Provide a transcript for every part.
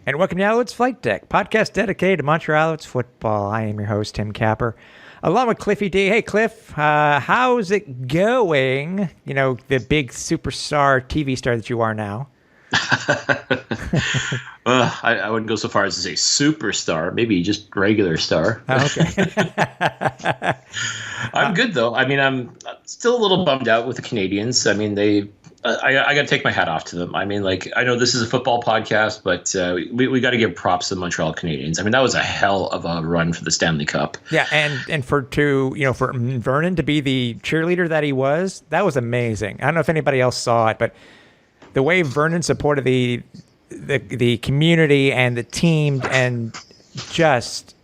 And welcome to Alouettes Flightdeck, podcast dedicated to Montreal Alouettes football. I am your host, Tim Capper, along with Cliffy D. Hey, Cliff, how's it going? You know, the big superstar TV star that you are now. I wouldn't go so far as to say superstar, maybe just regular star. Oh, okay. I'm good, though. I mean, I'm still a little bummed out with the Canadians. I mean, I got to take my hat off to them. I mean, like, I know this is a football podcast, but we got to give props to the Montreal Canadiens. I mean, that was a hell of a run for the Stanley Cup. Yeah, and for Vernon to be the cheerleader that he was, that was amazing. I don't know if anybody else saw it, but the way Vernon supported the community and the team, and just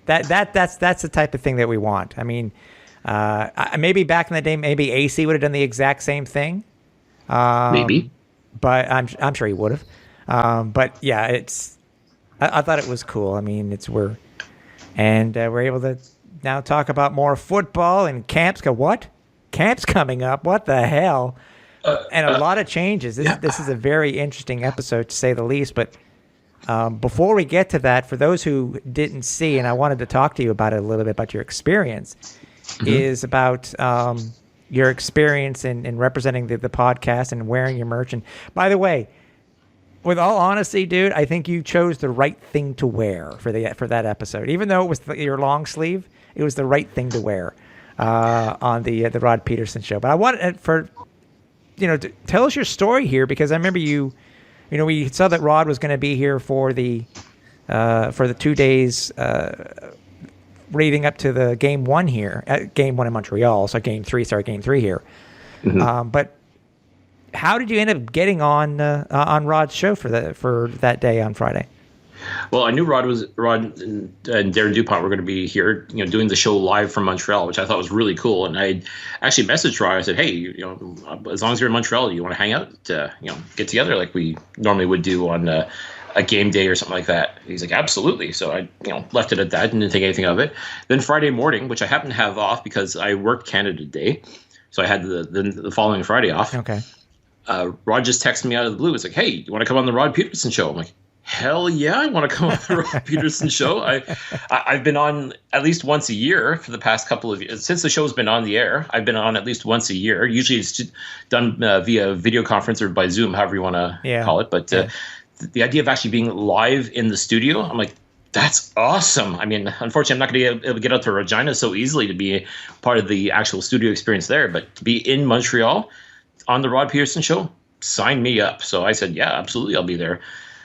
that's the type of thing that we want. I mean, maybe back in the day, maybe AC would have done the exact same thing. Maybe, but I'm sure he would have. But yeah, I thought it was cool. I mean, we're able to now talk about more football and camps. What? Camps coming up? What the hell? And a lot of changes. This is a very interesting episode, to say the least. But before we get to that, for those who didn't see, and I wanted to talk to you about it a little bit, about your experience, is about your experience in representing the podcast and wearing your merch. And by the way, with all honesty, dude, I think you chose the right thing to wear for that episode. Even though it was your long sleeve, it was the right thing to wear on the Rod Peterson show. But I wanted tell us your story here, because I remember we saw that Rod was going to be here for the 2 days leading up to the game one here, game one in Montreal. So game three here. Mm-hmm. But how did you end up getting on Rod's show for that day on Friday? Well, I knew Rod and Darren Durant were going to be here, doing the show live from Montreal, which I thought was really cool. And I actually messaged Rod. I said, "Hey, as long as you're in Montreal, do you want to hang out? Get together like we normally would do on a game day or something like that." He's like, "Absolutely." So I, left it at that and didn't think anything of it. Then Friday morning, which I happened to have off because I worked Canada Day, so I had the following Friday off. Okay. Rod just texted me out of the blue. It's like, "Hey, you want to come on the Rod Peterson show?" I'm like, hell yeah, I want to come on the Rod Peterson show. I've been on at least once a year for the past couple of years. Since the show's been on the air, I've been on at least once a year. Usually it's done via video conference or by Zoom, however you want to call it. But the idea of actually being live in the studio, I'm like, that's awesome. I mean, unfortunately, I'm not going to be able to get out to Regina so easily to be part of the actual studio experience there. But to be in Montreal on the Rod Peterson show, sign me up. So I said, yeah, absolutely, I'll be there.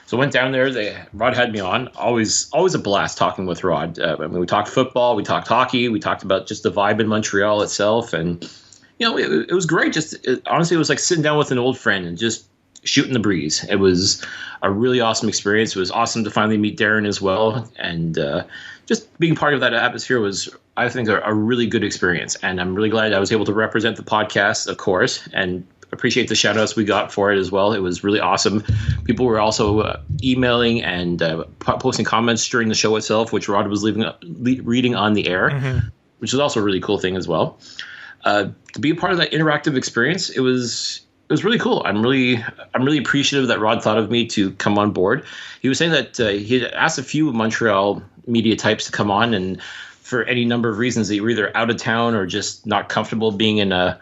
So I went down there. Rod had me on. Always a blast talking with Rod. We talked football, we talked hockey, we talked about just the vibe in Montreal itself, and it was great. Honestly, it was like sitting down with an old friend and just shooting the breeze. It was a really awesome experience. It was awesome to finally meet Darren as well, and just being part of that atmosphere was, I think, a really good experience. And I'm really glad I was able to represent the podcast, of course, and appreciate the shout outs we got for it as well. It was really awesome. People were also emailing and posting comments during the show itself, which Rod was reading on the air, which was also a really cool thing as well. To be a part of that interactive experience, it was really cool. I'm really appreciative that Rod thought of me to come on board. He was saying that he had asked a few Montreal media types to come on, and for any number of reasons, they were either out of town or just not comfortable being in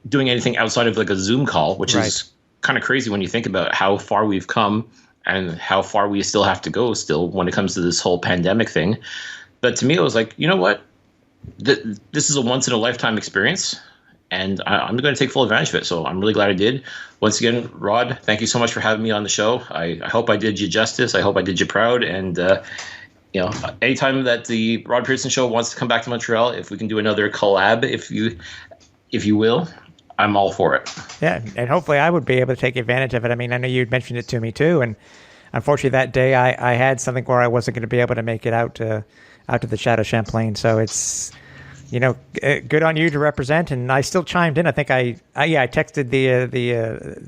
doing anything outside of like a Zoom call, which is kind of crazy when you think about how far we've come and how far we still have to go still when it comes to this whole pandemic thing. But to me, it was like, you know what? This is a once in a lifetime experience, and I'm going to take full advantage of it. So I'm really glad I did. Once again, Rod, thank you so much for having me on the show. I hope I did you justice. I hope I did you proud. And, anytime that the Rod Peterson show wants to come back to Montreal, if we can do another collab, if you will, I'm all for it. Yeah, and hopefully I would be able to take advantage of it. I mean, I know you'd mentioned it to me too, and unfortunately that day I had something where I wasn't going to be able to make it out to the Shadow Champlain. So it's, good on you to represent. And I still chimed in. I think I texted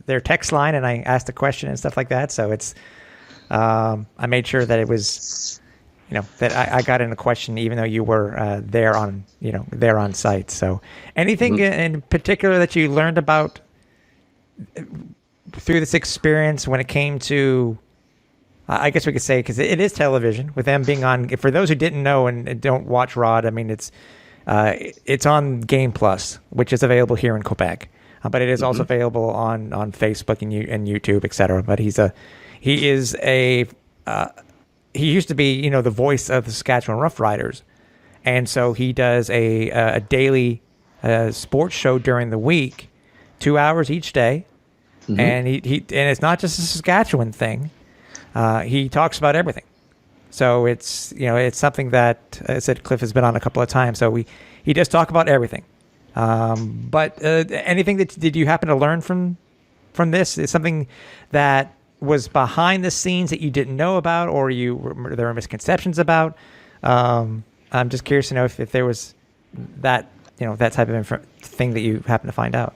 their text line and I asked a question and stuff like that. So it's I made sure that it was, that I got in a question, even though you were there on site. So anything in particular that you learned about through this experience when it came to I guess we could say, because it is television, with them being on. For those who didn't know and don't watch Rod, I mean, it's on Game Plus, which is available here in Quebec, but it is also available on Facebook and YouTube, etc. But he used to be, the voice of the Saskatchewan Roughriders, and so he does a daily sports show during the week, 2 hours each day, and he it's not just a Saskatchewan thing. He talks about everything. So it's something that I said Cliff has been on a couple of times. So he does talk about everything. But anything that did you happen to learn from this? Is something that was behind the scenes that you didn't know about, or there were misconceptions about? I'm just curious to know if there was that that type of thing that you happen to find out.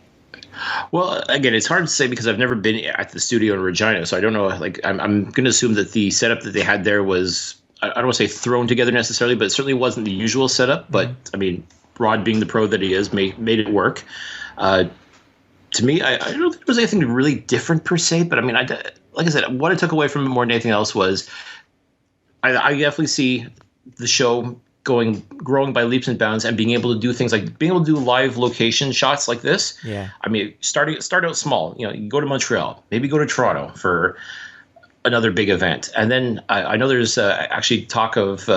Well, again, it's hard to say because I've never been at the studio in Regina, so I don't know. Like, I'm going to assume that the setup that they had there was, I don't want to say thrown together necessarily, but it certainly wasn't the usual setup. But I mean, Rod, being the pro that he is, made it work. To me, I don't think there was anything really different per se, but I mean, like I said, what I took away from it more than anything else was I definitely see the show growing by leaps and bounds, and being able to do things like being able to do live location shots like this. Yeah. I mean, start out small. You go to Montreal, maybe go to Toronto for another big event, and then I know there's actually talk of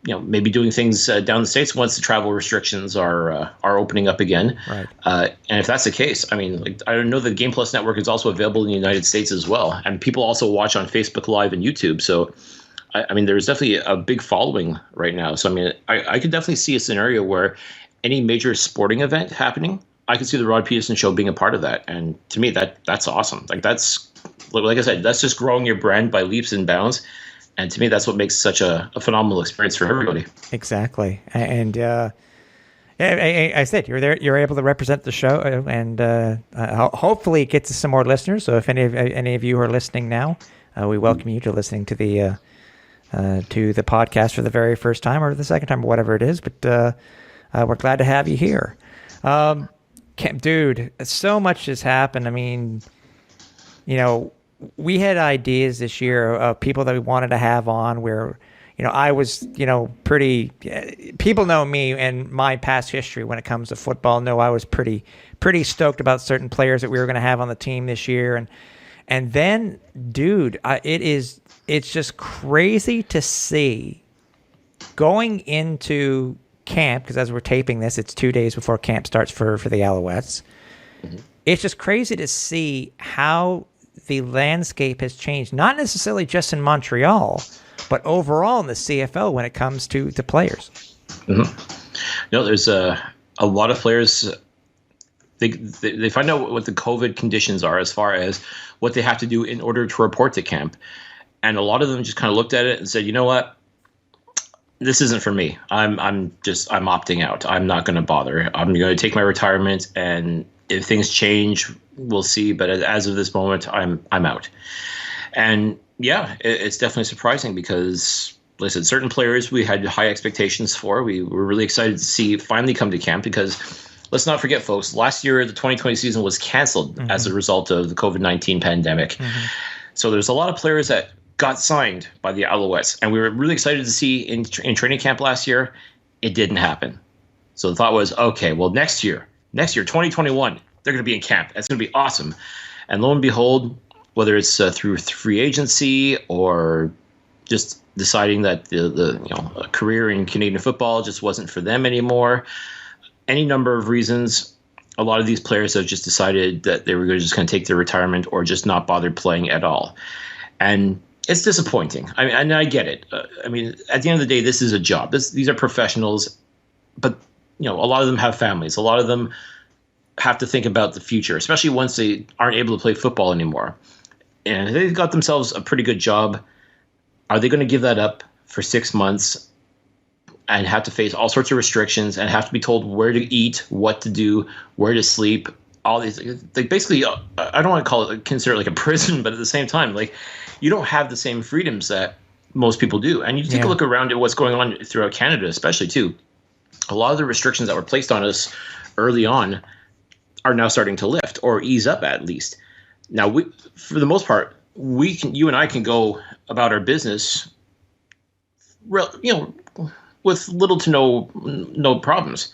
maybe doing things down the States once the travel restrictions are opening up again. Right. And if that's the case, I mean, I know the Game Plus network is also available in the United States as well, and people also watch on Facebook Live and YouTube. So. I mean, there's definitely a big following right now. So, I mean, I could definitely see a scenario where any major sporting event happening, I could see the Rod Peterson Show being a part of that. And to me, that's awesome. Like I said, that's just growing your brand by leaps and bounds. And to me, that's what makes such a phenomenal experience for everybody. Exactly. And I said you're able to represent the show, and hopefully it gets to some more listeners. So if any of you are listening now, we welcome you to listening to the podcast for the very first time or the second time or whatever it is, but we're glad to have you here. Dude, so much has happened. I mean, we had ideas this year of people that we wanted to have on where, I was, pretty, people know me and my past history when it comes to football, know I was pretty stoked about certain players that we were going to have on the team this year. And then, dude, it's just crazy to see going into camp, because as we're taping this, it's 2 days before camp starts for the Alouettes. Mm-hmm. It's just crazy to see how the landscape has changed, not necessarily just in Montreal, but overall in the CFL when it comes to players. Mm-hmm. There's a lot of players. They find out what the COVID conditions are as far as what they have to do in order to report to camp. And a lot of them just kind of looked at it and said, you know what, this isn't for me. I'm opting out. I'm not going to bother. I'm going to take my retirement, and if things change, we'll see. But as of this moment, I'm out. And yeah, it's definitely surprising because, listen, certain players we had high expectations for. We were really excited to see finally come to camp because, let's not forget, folks, last year the 2020 season was canceled as a result of the COVID-19 pandemic. Mm-hmm. So there's a lot of players that got signed by the Alouettes, and we were really excited to see in training camp last year. It didn't happen. So the thought was, okay, well, next year, 2021, they're going to be in camp. It's going to be awesome. And lo and behold, whether it's through free agency or just deciding that a career in Canadian football just wasn't for them anymore, any number of reasons, a lot of these players have just decided that they were just going to take their retirement or just not bother playing at all. And it's disappointing. I mean, and I get it. At the end of the day, this is a job. These are professionals, but a lot of them have families. A lot of them have to think about the future, especially once they aren't able to play football anymore. And they've got themselves a pretty good job. Are they going to give that up for 6 months and have to face all sorts of restrictions and have to be told where to eat, what to do, where to sleep? All these, like, basically, I don't want to consider it like a prison, but at the same time, like, you don't have the same freedoms that most people do. And you take a look around at what's going on throughout Canada, especially too. A lot of the restrictions that were placed on us early on are now starting to lift or ease up at least. Now, for the most part, you and I can go about our business, with little to no problems.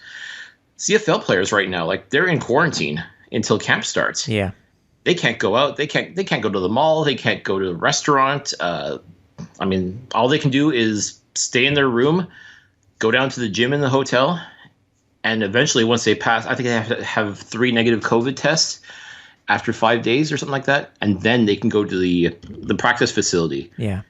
CFL players right now, like, they're in quarantine until camp starts. Yeah. They can't go out. They can't go to the mall. They can't go to a restaurant. All they can do is stay in their room, go down to the gym in the hotel, and eventually, once they pass, I think they have to have 3 negative COVID tests after 5 days or something like that, and then they can go to the practice facility. Yeah.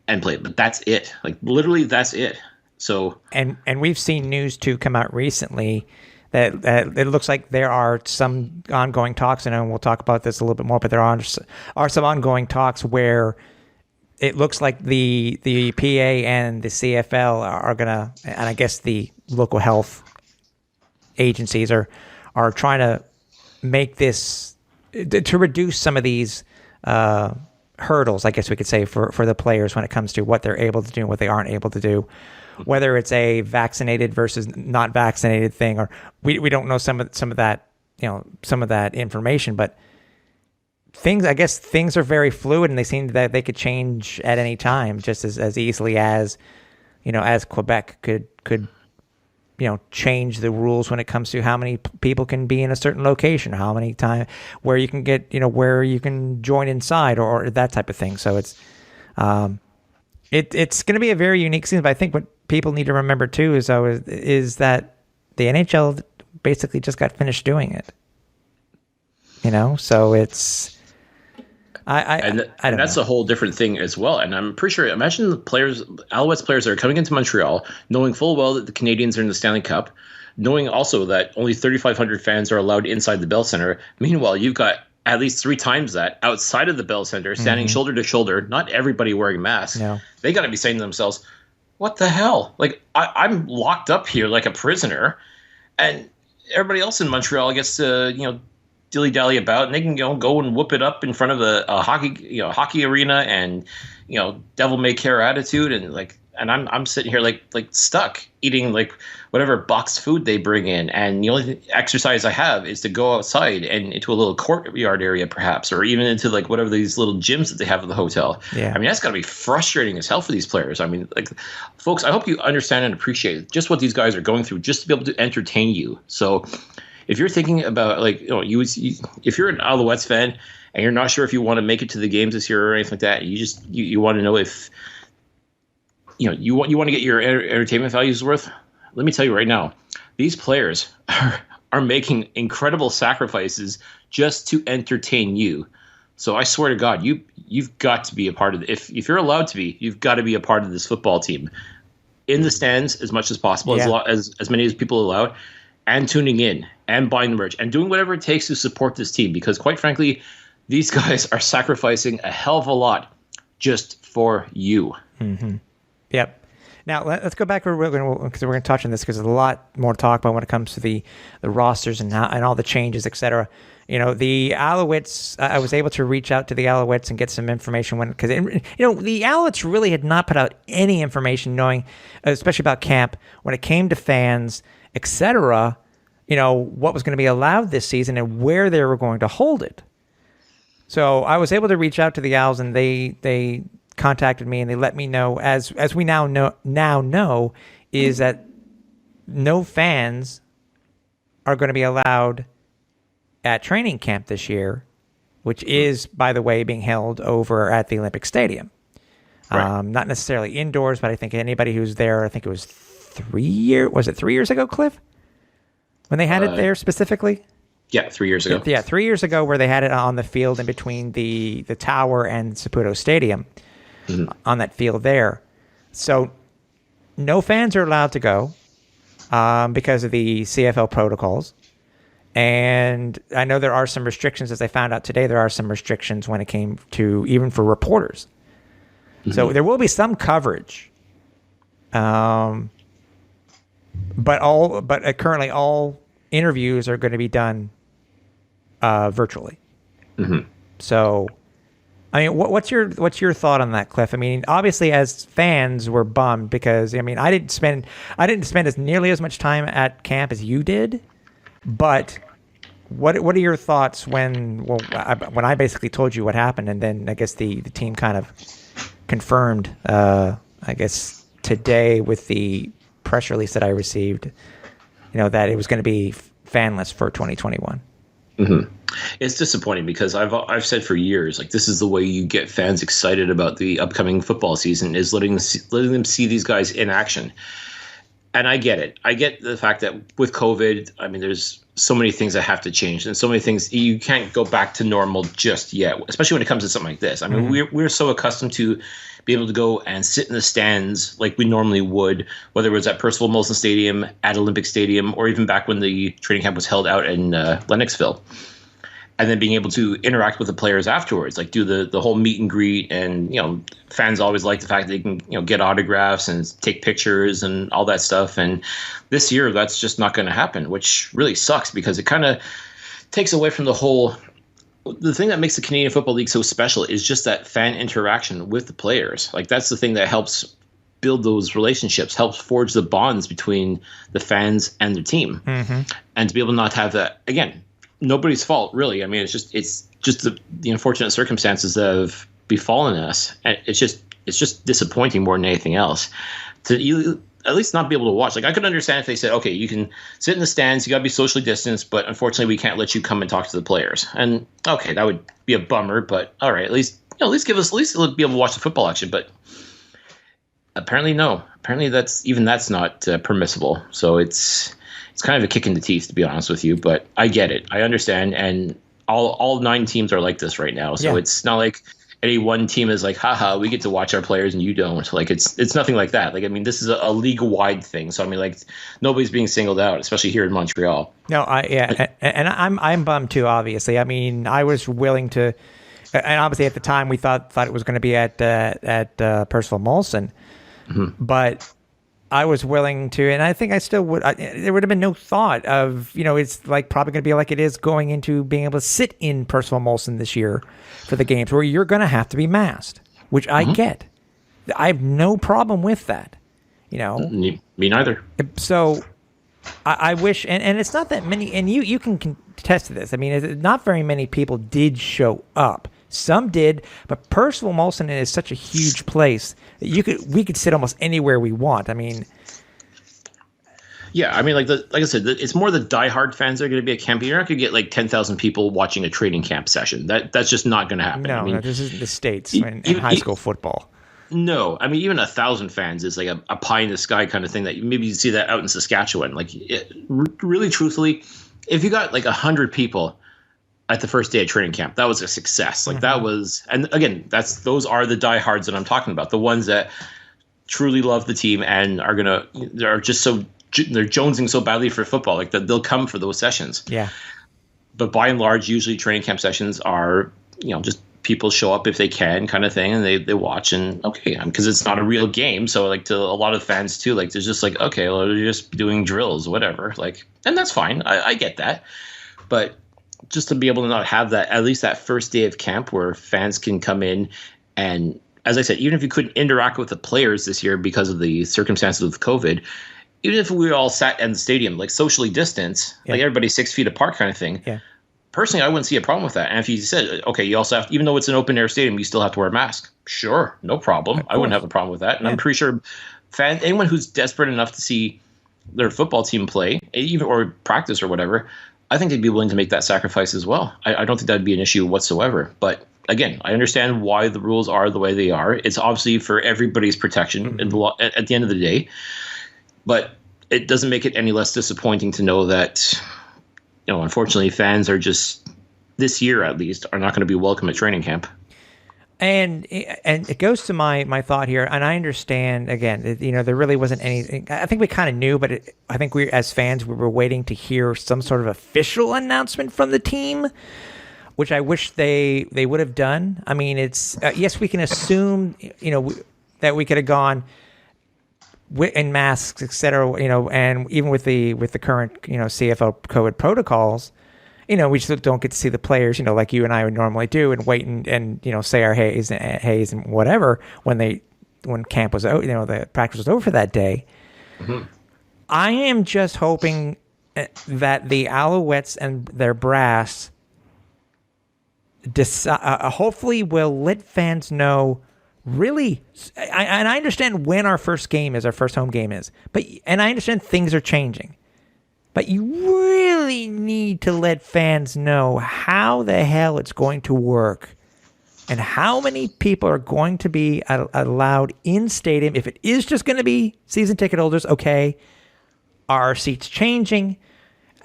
And play. But that's it. Like, literally, that's it. So and we've seen news too come out recently that it looks like there are some ongoing talks, and we'll talk about this a little bit more. But there are some ongoing talks where it looks like the PA and the CFL are gonna, and I guess the local health agencies are trying to make this to reduce some of these hurdles, I guess we could say, for the players when it comes to what they're able to do and what they aren't able to do. Whether it's a vaccinated versus not vaccinated thing, or we don't know some of that, some of that information, but things are very fluid, and they seem that they could change at any time, just as easily as, as Quebec could change the rules when it comes to how many people can be in a certain location, how many time, where you can get, where you can join inside, or that type of thing. So it's going to be a very unique season. But I think what people need to remember too is that the NHL basically just got finished doing it. So it's I don't that's know. a whole different thing as well. And I'm pretty sure, imagine the players, Alouettes players that are coming into Montreal, knowing full well that the Canadians are in the Stanley Cup, knowing also that only 3,500 fans are allowed inside the Bell Center. Meanwhile, you've got at least 3 times that outside of the Bell Center, standing shoulder to shoulder, not everybody wearing masks. No. They got to be saying to themselves, what the hell? Like, I'm locked up here like a prisoner, and everybody else in Montreal gets to, dilly-dally about, and they can go and whoop it up in front of a hockey arena, and devil may care attitude, and I'm sitting here like stuck eating like whatever boxed food they bring in, and the only exercise I have is to go outside and into a little courtyard area perhaps, or even into like whatever these little gyms that they have at the hotel. Yeah. That's got to be frustrating as hell for these players. Folks, I hope you understand and appreciate just what these guys are going through just to be able to entertain you. So if you're thinking about if you're an Alouettes fan and you're not sure if you want to make it to the games this year or anything like that, you want to know if you want to get your entertainment values worth. Let me tell you right now, these players are making incredible sacrifices just to entertain you. So I swear to God, you've got to be a part of it. If you're allowed to be, you've got to be a part of this football team, in the stands as much as possible, as many as people allow, and tuning in and buying the merch and doing whatever it takes to support this team. Because quite frankly, these guys are sacrificing a hell of a lot just for you. Mm-hmm. Yep. Now let's go back because we're going to touch on this because there's a lot more to talk about when it comes to the rosters and all the changes, etc. The Alouettes. I was able to reach out to the Alouettes and get some information because the Alouettes really had not put out any information, knowing especially about camp when it came to fans, etc. What was going to be allowed this season and where they were going to hold it. So I was able to reach out to the Owls, and they contacted me, and they let me know, as we now know, is that no fans are going to be allowed at training camp this year, which is, by the way, being held over at the Olympic Stadium. Right. Not necessarily indoors, but I think anybody who's there, I think it was 3 years ago, Cliff? When they had it there specifically? Yeah, 3 years ago. Yeah, 3 years ago, where they had it on the field in between the Tower and Saputo Stadium. Mm-hmm. On that field there. So no fans are allowed to go because of the CFL protocols. And I know there are some restrictions, as I found out today, there are some restrictions when it came to even for reporters. Mm-hmm. So there will be some coverage. But currently all interviews are going to be done virtually. Mm-hmm. So what's your thought on that, Cliff? Obviously, as fans, we're bummed because I didn't spend as nearly as much time at camp as you did, but what are your thoughts when I basically told you what happened, and then I guess the team kind of confirmed, I guess today with the press release that I received, that it was going to be fanless for 2021. Mm-hmm. It's disappointing because I've said for years, like, this is the way you get fans excited about the upcoming football season, is letting them see these guys in action. And I get it. I get the fact that with COVID, I mean, there's so many things that have to change, and so many things you can't go back to normal just yet, especially when it comes to something like this. I mean, we're so accustomed to be able to go and sit in the stands like we normally would, whether it was at Percival Molson Stadium, at Olympic Stadium, or even back when the training camp was held out in Lennoxville. And then being able to interact with the players afterwards, like do the whole meet and greet. And, fans always like the fact that they can, get autographs and take pictures and all that stuff. And this year, that's just not going to happen, which really sucks because it kind of takes away from the thing that makes the Canadian Football League so special is just that fan interaction with the players. Like, that's the thing that helps build those relationships, helps forge the bonds between the fans and their team. Mm-hmm. And to be able to not have that, again, nobody's fault, really. I mean, it's just the unfortunate circumstances that have befallen us. And it's just disappointing more than anything else to at least not be able to watch. Like, I could understand if they said, okay, you can sit in the stands, you got to be socially distanced, but unfortunately we can't let you come and talk to the players. And okay, that would be a bummer, but all right, at least be able to watch the football action. But apparently no. Apparently that's not permissible. So it's kind of a kick in the teeth, to be honest with you, but I get it. I understand, and all 9 teams are like this right now. So It's not like any one team is like, haha, we get to watch our players and you don't. Like, it's nothing like that. Like, I mean, this is a league-wide thing. So I mean, like, nobody's being singled out, especially here in Montreal. No, and I'm bummed too. Obviously, I mean, I was willing to, and obviously at the time we thought it was going to be at Percival Molson, but I was willing to, and I think I still would. There would have been no thought of, it's like probably going to be like it is going into being able to sit in Percival Molson this year for the games where you're going to have to be masked, which I get. I have no problem with that. Me neither. So I wish, and it's not that many, and you can contest to this. I mean, not very many people did show up. Some did, but Percival Molson is such a huge place that we could sit almost anywhere we want. I mean, yeah, I mean, like I said, it's more the diehard fans that are going to be at camp. You're not going to get like 10,000 people watching a training camp session. That's just not going to happen. No, this isn't the States in high school football. No, I mean, even 1,000 fans is like a pie in the sky kind of thing that maybe you see that out in Saskatchewan. Like, really, truthfully, if you got like 100 people at the first day of training camp, that was a success. Like, that was, and again, those are the diehards that I'm talking about, the ones that truly love the team and they're jonesing so badly for football, like that they'll come for those sessions. Yeah. But by and large, usually training camp sessions are, just people show up if they can kind of thing, and they watch, and okay, because it's not a real game. So like, to a lot of fans too, like, there's just like, okay, well, they're just doing drills, whatever. Like, and that's fine. I get that. But just to be able to not have that, at least that first day of camp where fans can come in, and as I said, even if you couldn't interact with the players this year because of the circumstances of COVID, even if we all sat in the stadium, like socially distanced, like everybody 6 feet apart kind of thing, personally, I wouldn't see a problem with that. And if you said, okay, you also have, even though it's an open air stadium, you still have to wear a mask. Sure, no problem. I wouldn't have a problem with that. And I'm pretty sure anyone who's desperate enough to see their football team play, even or practice or whatever, I think they'd be willing to make that sacrifice as well. I don't think that'd be an issue whatsoever. But again, I understand why the rules are the way they are. It's obviously for everybody's protection at the end of the day. But it doesn't make it any less disappointing to know that, unfortunately, fans are just, this year at least, are not going to be welcome at training camp. And it goes to my thought here, and I understand, again, there really wasn't anything. I think we kind of knew, but I think we, as fans, we were waiting to hear some sort of official announcement from the team, which I wish they would have done. I mean, it's yes, we can assume, that we could have gone in masks, et cetera, and even with the current, CFL COVID protocols, we just don't get to see the players, like you and I would normally do, and wait and say our hays and whatever when camp was out, the practice was over for that day. Mm-hmm. I am just hoping, that the Alouettes and their brass hopefully will let fans know. Really, and I understand when our first home game is, and I understand things are changing, but you really need to let fans know how the hell it's going to work and how many people are going to be allowed in stadium. If it is just going to be season ticket holders, okay, are seats changing?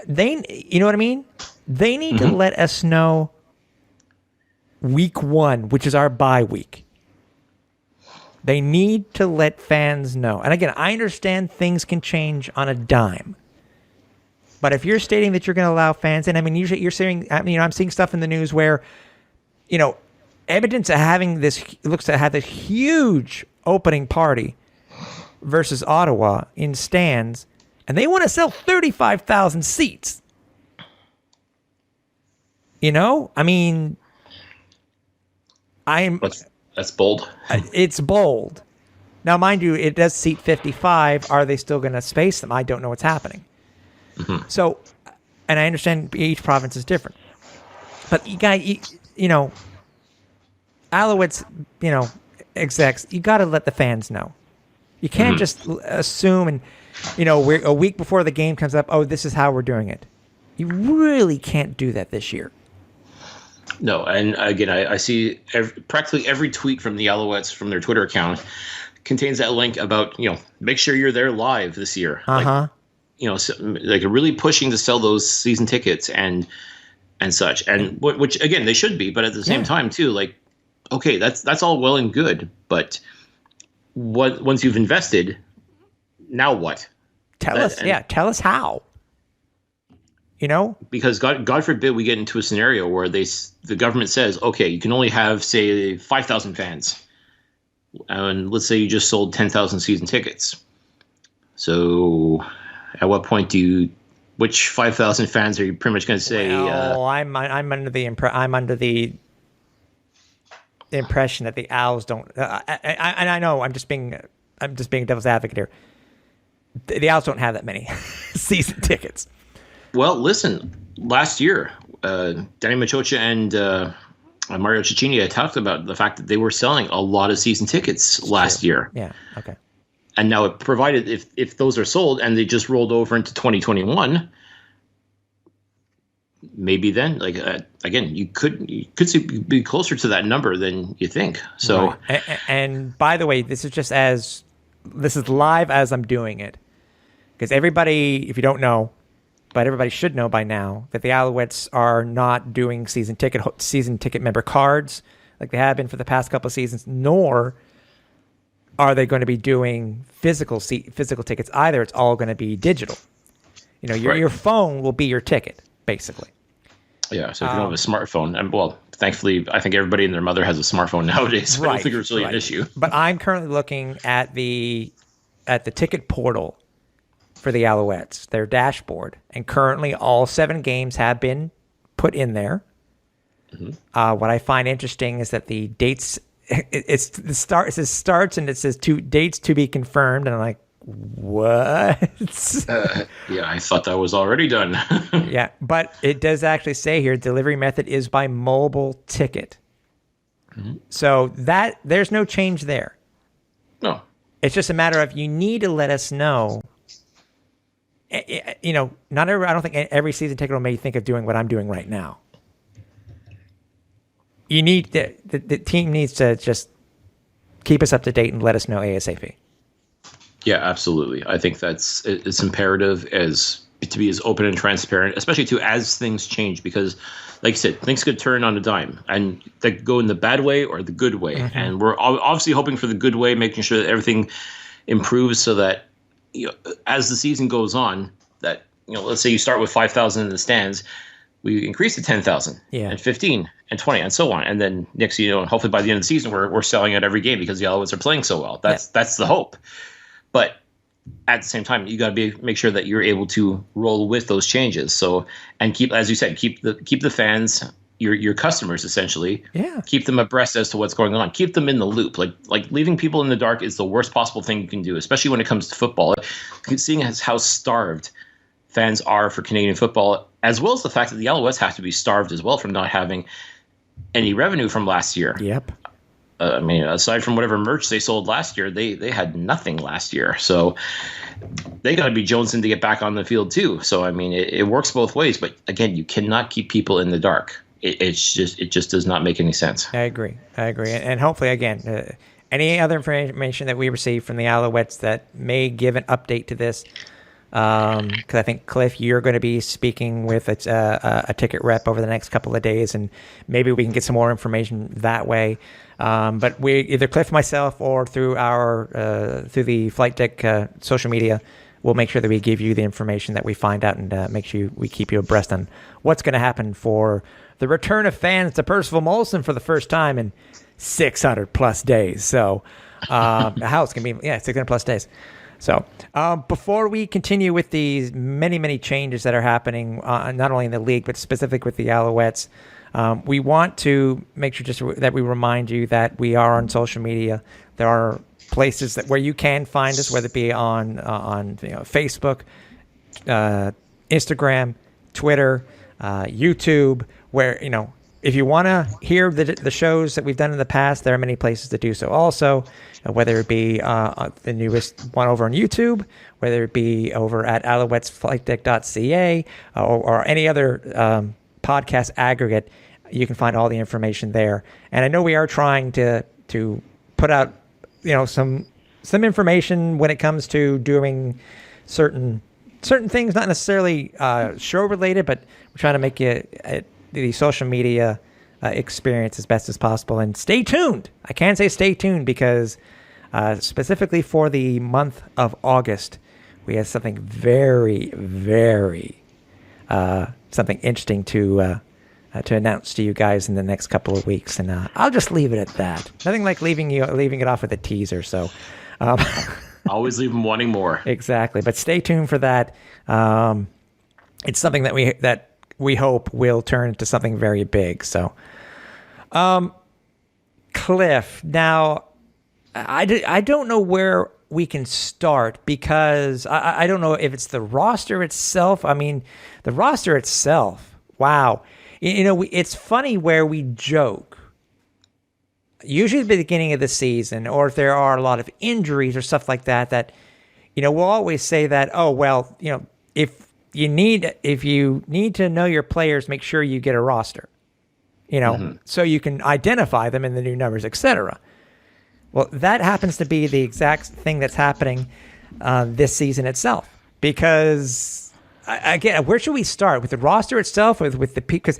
You know what I mean? They need to let us know week 1, which is our bye week. They need to let fans know. And again, I understand things can change on a dime. But if you're stating that you're going to allow fans in, I mean, usually you're seeing, I'm seeing stuff in the news where, Edmonton's looks to have this huge opening party versus Ottawa in stands, and they want to sell 35,000 seats. That's bold. It's bold. Now, mind you, it does seat 55. Are they still going to space them? I don't know what's happening. So, and I understand each province is different. But Alouettes, execs, you got to let the fans know. You can't just assume and, we're a week before the game comes up, oh, this is how we're doing it. You really can't do that this year. No, and again, I see practically every tweet from the Alouettes from their Twitter account contains that link about, make sure you're there live this year. Like really pushing to sell those season tickets and such. And which, again, they should be. But at the same time, too, like, okay, that's all well and good. But once you've invested, now what? Tell us how. Because God forbid we get into a scenario where the government says, okay, you can only have, say, 5,000 fans. And let's say you just sold 10,000 season tickets. So at what point which 5,000 fans are you pretty much going to say? I'm under the impression that the Owls don't, and I know I'm just being devil's advocate here. The Owls don't have that many season tickets. Well, listen, last year, Danny Machocha and Mario Cecchini had talked about the fact that they were selling a lot of season tickets last year. Yeah, okay. And now it provided if those are sold and they just rolled over into 2021, maybe then, again, you could be closer to that number than you think. So, right. And by the way, this is live as I'm doing it, because everybody, if you don't know, but everybody should know by now that the Alouettes are not doing season ticket member cards like they have been for the past couple of seasons, nor are they going to be doing physical tickets either. It's all going to be digital. Your phone will be your ticket, basically. Yeah, so if you don't have a smartphone, and thankfully, I think everybody and their mother has a smartphone nowadays, so I don't think it's really an issue. But I'm currently looking at the ticket portal for the Alouettes, their dashboard, and currently all 7 games have been put in there. What I find interesting is that the dates, it says starts and it says dates to be confirmed, and I'm like, what? Yeah, I thought that was already done. Yeah, but it does actually say here delivery method is by mobile ticket. So that there's no change there. No, it's just a matter of you need to let us know. I don't think every season ticket will make you think of doing what I'm doing right now. You need the team needs to just keep us up to date and let us know ASAP. Yeah, absolutely. I think it's imperative to be as open and transparent, especially as things change, because, like you said, things could turn on a dime, and they could go in the bad way or the good way. And we're obviously hoping for the good way, making sure that everything improves so that, as the season goes on, that, let's say you start with 5,000 in the stands, we increase to 10,000 and 15 and 20 and so on. And then next, hopefully by the end of the season, we're selling out every game because the Alouettes are playing so well. That's the hope. But at the same time, you got to make sure that you're able to roll with those changes. So, and keep, as you said, keep the fans, your customers, essentially. Yeah. Keep them abreast as to what's going on. Keep them in the loop. Like leaving people in the dark is the worst possible thing you can do, especially when it comes to football. Seeing as how starved fans are for Canadian football, as well as the fact that the Alouettes have to be starved as well from not having any revenue from last year. Yep. I mean, aside from whatever merch they sold last year, they had nothing last year. So they got to be jonesing to get back on the field too. So, I mean, it works both ways. But again, you cannot keep people in the dark. It just does not make any sense. I agree. And hopefully, again, any other information that we receive from the Alouettes that may give an update to this, because I think, Cliff, you're going to be speaking with a ticket rep over the next couple of days, and maybe we can get some more information that way. But we either Cliff, myself, or through through the Flight Deck social media, we'll make sure that we give you the information that we find out, and make sure we keep you abreast on what's going to happen for the return of fans to Percival Molson for the first time in 600 plus days. So how it's going to be 600 plus days. So before we continue with these many changes that are happening, not only in the league but specific with the Alouettes, we want to make sure that we remind you that we are on social media. There are places where you can find us, whether it be on Facebook, Instagram, Twitter, YouTube, where if you want to hear the shows that we've done in the past, there are many places to do so. Also, whether it be the newest one over on YouTube, whether it be over at alouettesflightdeck.ca or any other podcast aggregate, you can find all the information there. And I know we are trying to put out some information when it comes to doing certain things, not necessarily show related, but we're trying to make the social media experience as best as possible. And stay tuned. I can say stay tuned because specifically for the month of August, we have something very, very something interesting to announce to you guys in the next couple of weeks. And I'll just leave it at that. Nothing like leaving it off with a teaser. So always leave them wanting more. Exactly. But stay tuned for that. It's something that we hope will turn into something very big. So, Cliff, now I don't know where we can start because I don't know if it's the roster itself. I mean, the roster itself, wow. It's funny where we joke, usually at the beginning of the season, or if there are a lot of injuries or stuff like that, we'll always say that, oh, well, if you need to know your players, make sure you get a roster, so you can identify them in the new numbers, etc. Well, that happens to be the exact thing that's happening this season itself. Because, again, where should we start? With the roster itself, with the because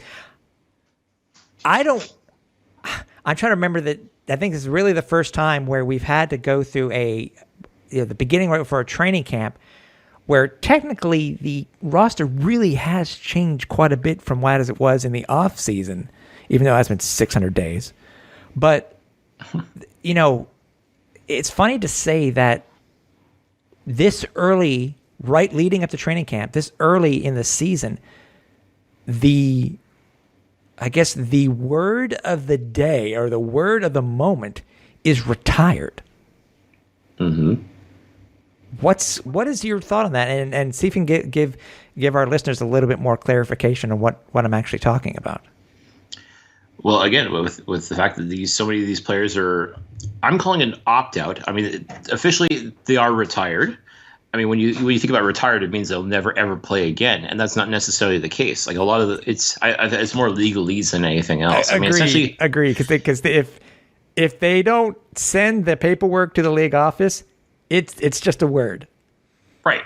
I'm trying to remember that. I think this is really the first time where we've had to go through the beginning right before a training camp, where technically the roster really has changed quite a bit from what it was in the off season, even though it has been 600 days. But it's funny to say that this early, right leading up to training camp, this early in the season, I guess the word of the day or the word of the moment is retired. Mm-hmm. What is your thought on that? And see if you can give our listeners a little bit more clarification on what I'm actually talking about. Well, again, with the fact that so many of these players are, I'm calling it an opt-out. I mean, officially they are retired. I mean, when you think about retired, it means they'll never ever play again, and that's not necessarily the case. Like a lot of it's more legalese than anything else. I mean, essentially, agree because if they don't send the paperwork to the league office, it's just a word, right?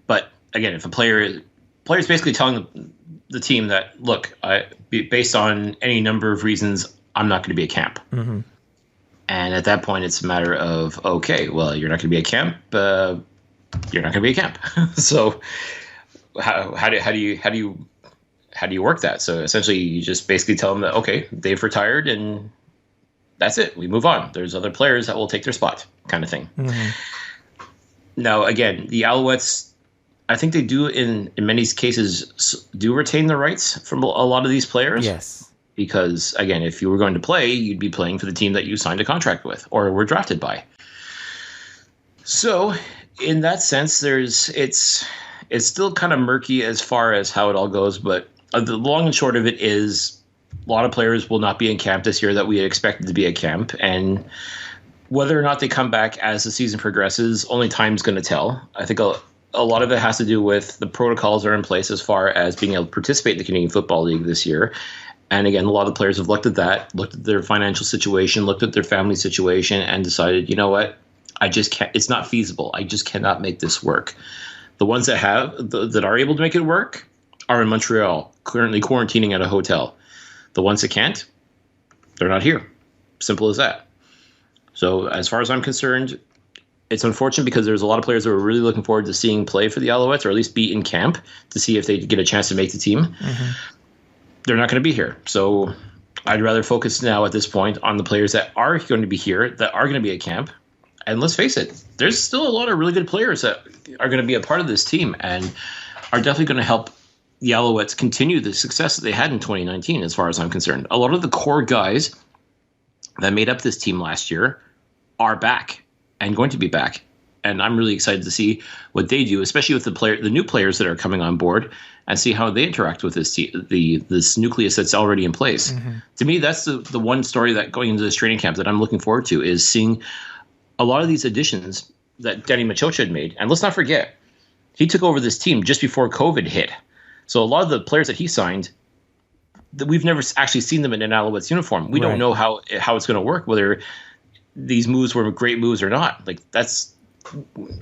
But again, if a player's basically telling the team that, look, based on any number of reasons, I'm not going to be at camp. Mm-hmm. And at that point, it's a matter of, okay, well, you're not going to be at camp. You're not going to be at camp. So how do you work that? So essentially, you just basically tell them that, okay, they've retired and that's it. We move on. There's other players that will take their spot, kind of thing. Mm-hmm. Now, again, the Alouettes, I think they do in many cases do retain the rights from a lot of these players. Yes. Because, again, if you were going to play, you'd be playing for the team that you signed a contract with or were drafted by. So, in that sense, it's it's still kind of murky as far as how it all goes. But the long and short of it is a lot of players will not be in camp this year that we had expected to be at camp. And whether or not they come back as the season progresses, only time's going to tell. I think a lot of it has to do with the protocols that are in place as far as being able to participate in the Canadian Football League this year. And again, a lot of the players have looked at that, looked at their financial situation, looked at their family situation, and decided, you know what, I just can't. It's not feasible. I just cannot make this work. The ones that that are able to make it work are in Montreal, currently quarantining at a hotel. The ones that can't, they're not here. Simple as that. So as far as I'm concerned, it's unfortunate because there's a lot of players that were really looking forward to seeing play for the Alouettes, or at least be in camp to see if they get a chance to make the team. Mm-hmm. They're not going to be here. So I'd rather focus now at this point on the players that are going to be here, that are going to be at camp. And let's face it, there's still a lot of really good players that are going to be a part of this team and are definitely going to help the Alouettes continue the success that they had in 2019, as far as I'm concerned. A lot of the core guys that made up this team last year are back and going to be back. And I'm really excited to see what they do, especially with the new players that are coming on board, and see how they interact with this nucleus that's already in place. Mm-hmm. To me, that's the one story that going into this training camp that I'm looking forward to, is seeing a lot of these additions that Danny Machocha had made. And let's not forget, he took over this team just before COVID hit. So a lot of the players that he signed, that we've never actually seen them in an Alouettes uniform. We don't know how it's going to work, whether these moves were great moves or not. Like, that's,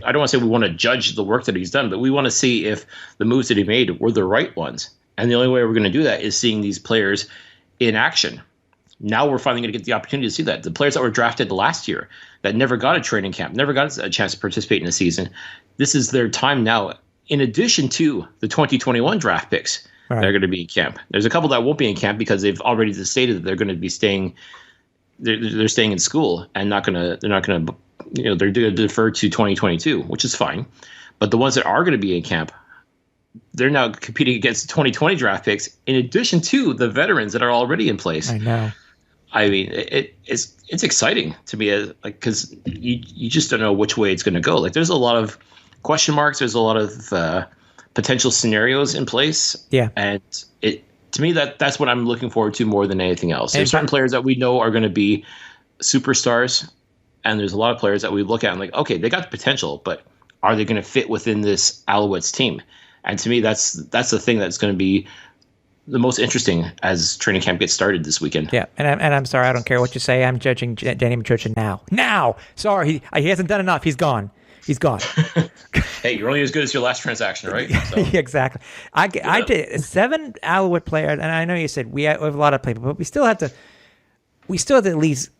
I don't want to say we want to judge the work that he's done, but we want to see if the moves that he made were the right ones. And the only way we're going to do that is seeing these players in action. Now we're finally going to get the opportunity to see that. The players that were drafted last year that never got a training camp, never got a chance to participate in the season, this is their time now, in addition to the 2021 draft picks that are going to be in camp. There's a couple that won't be in camp because they've already stated that they're going to be staying. They're staying in school and they're going to defer to 2022, which is fine. But the ones that are going to be in camp, they're now competing against the 2020 draft picks, in addition to the veterans that are already in place. I know. I mean, it's exciting to me, because you just don't know which way it's going to go. Like, there's a lot of question marks. There's a lot of potential scenarios in place. Yeah, and to me, that's what I'm looking forward to more than anything else. There's certain players that we know are going to be superstars, and there's a lot of players that we look at and like, okay, they got the potential, but are they going to fit within this Alouettes team? And to me, that's the thing that's going to be the most interesting as training camp gets started this weekend. Yeah, and I'm sorry, I don't care what you say. I'm judging Danny Machocha now. Sorry, he hasn't done enough. He's gone. Hey, you're only as good as your last transaction, right? So. Exactly. I did 7 Alouette players, and I know you said we have a lot of people, but we still have to at least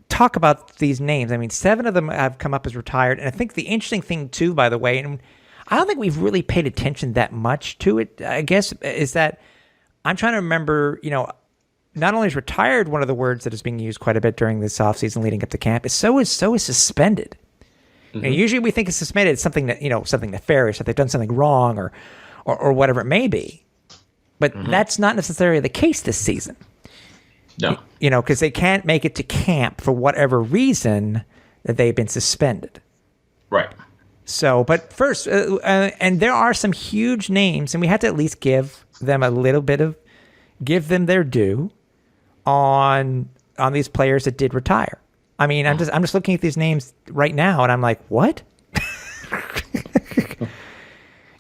talk about these names. I mean, 7 of them have come up as retired, and I think the interesting thing too, by the way, and I don't think we've really paid attention that much to it, I guess, is that I'm trying to remember, not only is retired one of the words that is being used quite a bit during this offseason leading up to camp, so is suspended. Mm-hmm. And usually we think of suspended as something that, something nefarious, that they've done something wrong or whatever it may be. But that's not necessarily the case this season. No. Because they can't make it to camp for whatever reason that they've been suspended. Right. So, but first, and there are some huge names, and we have to at least give them their due on these players that did retire. I mean, I'm just looking at these names right now, and I'm like, what?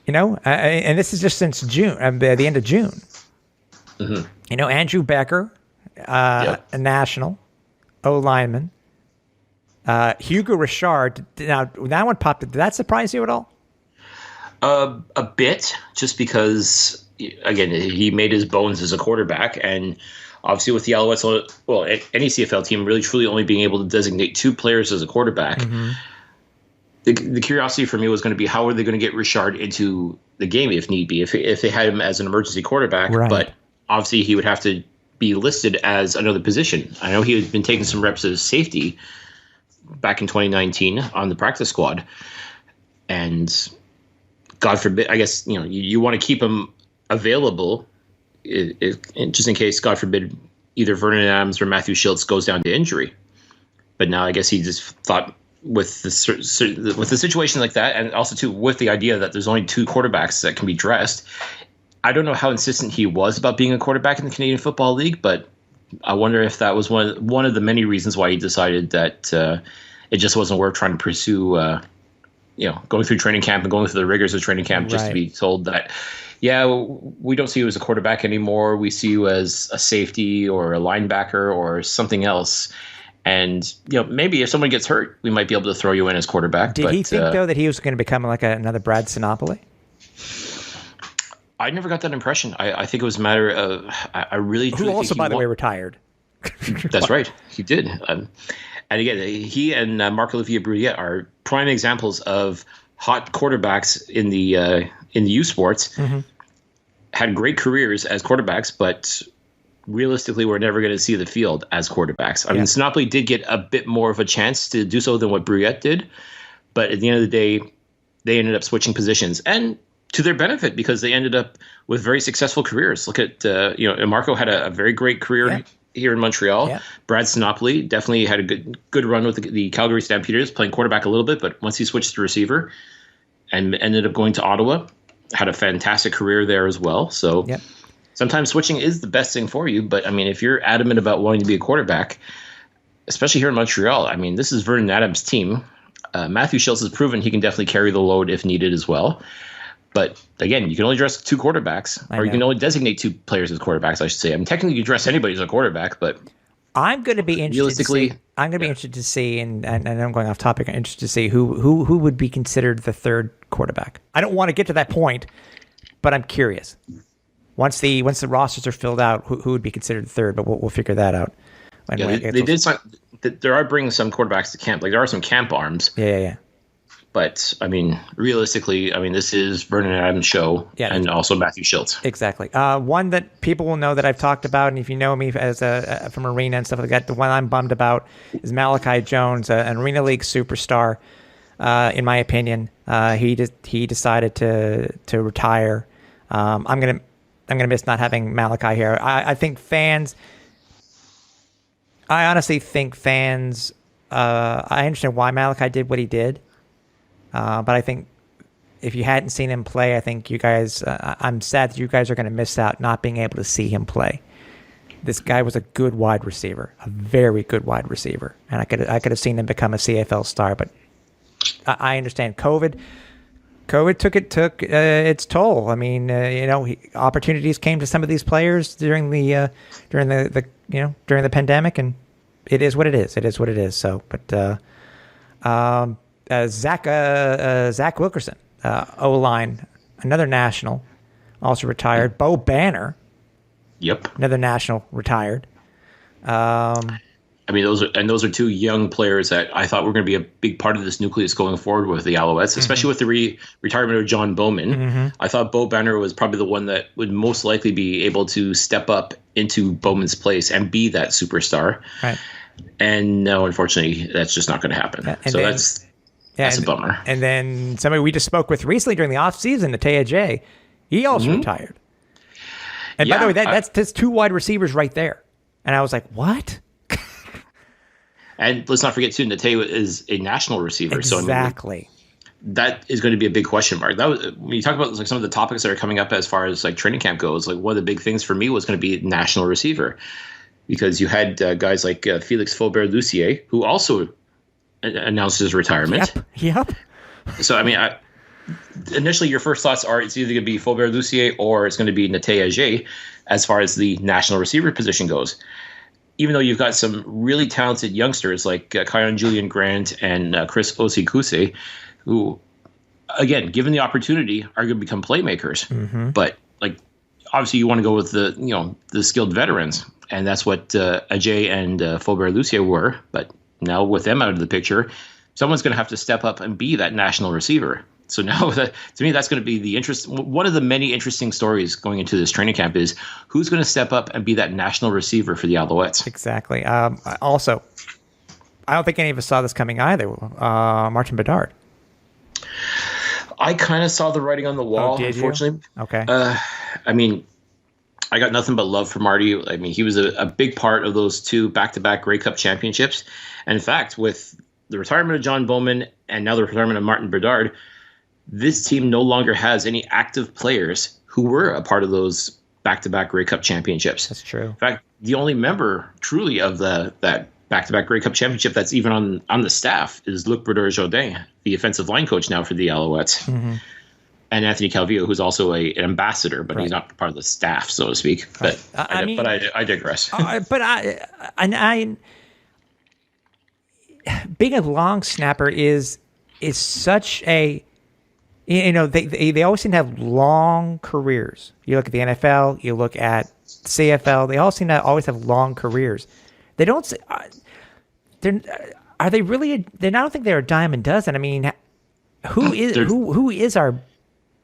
And this is just since June, the end of June. Mm-hmm. Andrew Becker, a national O-lineman. Hugo Richard. Now that one popped. Did that surprise you at all? A bit, just because again he made his bones as a quarterback, and obviously with the Alouettes, well, any CFL team really truly only being able to designate 2 players as a quarterback. Mm-hmm. The curiosity for me was going to be how are they going to get Richard into the game if need be, if they had him as an emergency quarterback, right. But obviously he would have to be listed as another position. I know he had been taking some reps as safety back in 2019 on the practice squad, and God forbid, I guess, you want to keep him available just in case, God forbid, either Vernon Adams or Matthew Schultz goes down to injury. But now I guess he just thought with the situation like that, and also too with the idea that there's only 2 quarterbacks that can be dressed. I don't know how insistent he was about being a quarterback in the Canadian Football League, but I wonder if that was one of the many reasons why he decided that it just wasn't worth trying to pursue, going through training camp and going through the rigors of training camp just to be told that, yeah, we don't see you as a quarterback anymore. We see you as a safety or a linebacker or something else. And, maybe if someone gets hurt, we might be able to throw you in as quarterback. Did he think, though, that he was going to become like another Brad Sinopoli? I never got that impression. I think it was a matter of I really who also, by the way, retired. That's right, he did. And again, he and Marc-Olivier Brouillet are prime examples of hot quarterbacks in the youth sports. Mm-hmm. Had great careers as quarterbacks, but realistically, we're never going to see the field as quarterbacks. I mean, Sinopoli did get a bit more of a chance to do so than what Brouillet did, but at the end of the day, they ended up switching positions, and to their benefit, because they ended up with very successful careers. Look at, Marco had a very great career here in Montreal. Yeah. Brad Sinopoli definitely had a good run with the Calgary Stampeders, playing quarterback a little bit, but once he switched to receiver and ended up going to Ottawa, had a fantastic career there as well. So sometimes switching is the best thing for you. But, I mean, if you're adamant about wanting to be a quarterback, especially here in Montreal, I mean, this is Vernon Adams' team. Matthew Schultz has proven he can definitely carry the load if needed as well. But again, you can only dress 2 quarterbacks, or you can only designate 2 players as quarterbacks, I should say. I mean, technically, you dress anybody as a quarterback, but I'm going to be interested. Interested to see, and I'm going off topic. I'm interested to see who would be considered the 3rd quarterback. I don't want to get to that point, but I'm curious. Once the rosters are filled out, who would be considered the 3rd? But we'll figure that out. They did. There are bringing some quarterbacks to camp. Like there are some camp arms. Yeah. But, I mean, realistically, this is Vernon Adams' show and also Matthew Schultz. Exactly. One that people will know that I've talked about, and if you know me as from arena and stuff like that, the one I'm bummed about is Malachi Jones, an Arena League superstar, in my opinion. He decided to retire. I'm gonna miss not having Malachi here. I honestly think fans. I understand why Malachi did what he did. But I think if you hadn't seen him play, I think you guys, I'm sad that you guys are going to miss out not being able to see him play. This guy was a good wide receiver, a very good wide receiver. And I could have seen him become a CFL star, but I understand COVID took its toll. I mean, opportunities came to some of these players during the pandemic, and it is what it is. It is what it is. So, but, Zach Wilkerson, O-line, another national, also retired. Bo Banner, another national, retired. Those are 2 young players that I thought were going to be a big part of this nucleus going forward with the Alouettes, especially with the retirement of John Bowman. Mm-hmm. I thought Bo Banner was probably the one that would most likely be able to step up into Bowman's place and be that superstar. Right. And no, unfortunately, that's just not going to happen. That's a bummer. And then somebody we just spoke with recently during the offseason, Nataya J, he also retired. And by the way, that's 2 wide receivers right there. And I was like, what? And let's not forget, too, Nataya is a national receiver. Exactly. So, that is going to be a big question mark. That was, when you talk about some of the topics that are coming up as far as training camp goes, one of the big things for me was going to be national receiver. Because you had guys like Felix Faubert-Lucier, who also announced his retirement. Yep. So, initially your first thoughts are it's either going to be Faubert-Lucier or it's going to be Nataya J as far as the national receiver position goes. Even though you've got some really talented youngsters like Kion Julian Grant and Chris Osikuse, who, again, given the opportunity, are going to become playmakers. Mm-hmm. But, obviously you want to go with the skilled veterans. And that's what Ajay and Faubert-Lucier were. But now with them out of the picture, someone's going to have to step up and be that national receiver. So now, to me, that's going to be one of the many interesting stories going into this training camp is who's going to step up and be that national receiver for the Alouettes. Exactly. Also, I don't think any of us saw this coming either. Martin Bedard. I kind of saw the writing on the wall, unfortunately. You? Okay. I got nothing but love for Marty. He was a big part of those 2 back-to-back Grey Cup championships. And in fact, with the retirement of John Bowman and now the retirement of Martin Bedard, this team no longer has any active players who were a part of those back-to-back Grey Cup championships. That's true. In fact, the only member truly of that back-to-back Grey Cup championship that's even on the staff is Luc Brodeur-Jourdain, the offensive line coach now for the Alouettes. Mm-hmm. And Anthony Calvillo, who's also an ambassador, but he's not part of the staff, so to speak. But I digress. Being a long snapper is such a, they always seem to have long careers. You look at the NFL, you look at CFL, they all seem to always have long careers. They don't. Are they really? I don't think they're a dime a dozen. I mean, who is our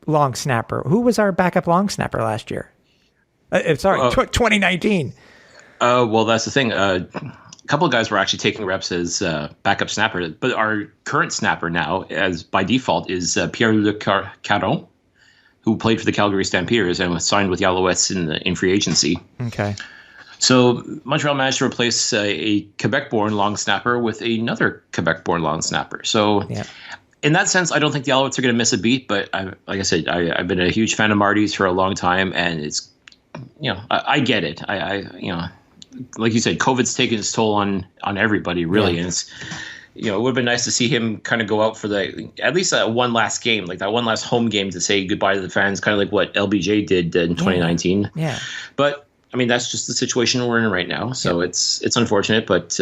long snapper? Who was our backup long snapper last year? 2019. Well, that's the thing. A couple of guys were actually taking reps as backup snapper, but our current snapper now, as by default, is Pierre-Luc Caron, who played for the Calgary Stampeders and was signed with the Alouettes in free agency. Okay. So Montreal managed to replace a Quebec-born long snapper with another Quebec-born long snapper. So in that sense, I don't think the Alouettes are going to miss a beat. But like I said, I've been a huge fan of Marty's for a long time, and it's, I get it. Like you said, COVID's taken its toll on everybody, really. And it's, it would have been nice to see him kind of go out for at least that one last game, like that one last home game to say goodbye to the fans, kind of like what LBJ did in 2019. Yeah. But I mean, that's just the situation we're in right now. So it's unfortunate, but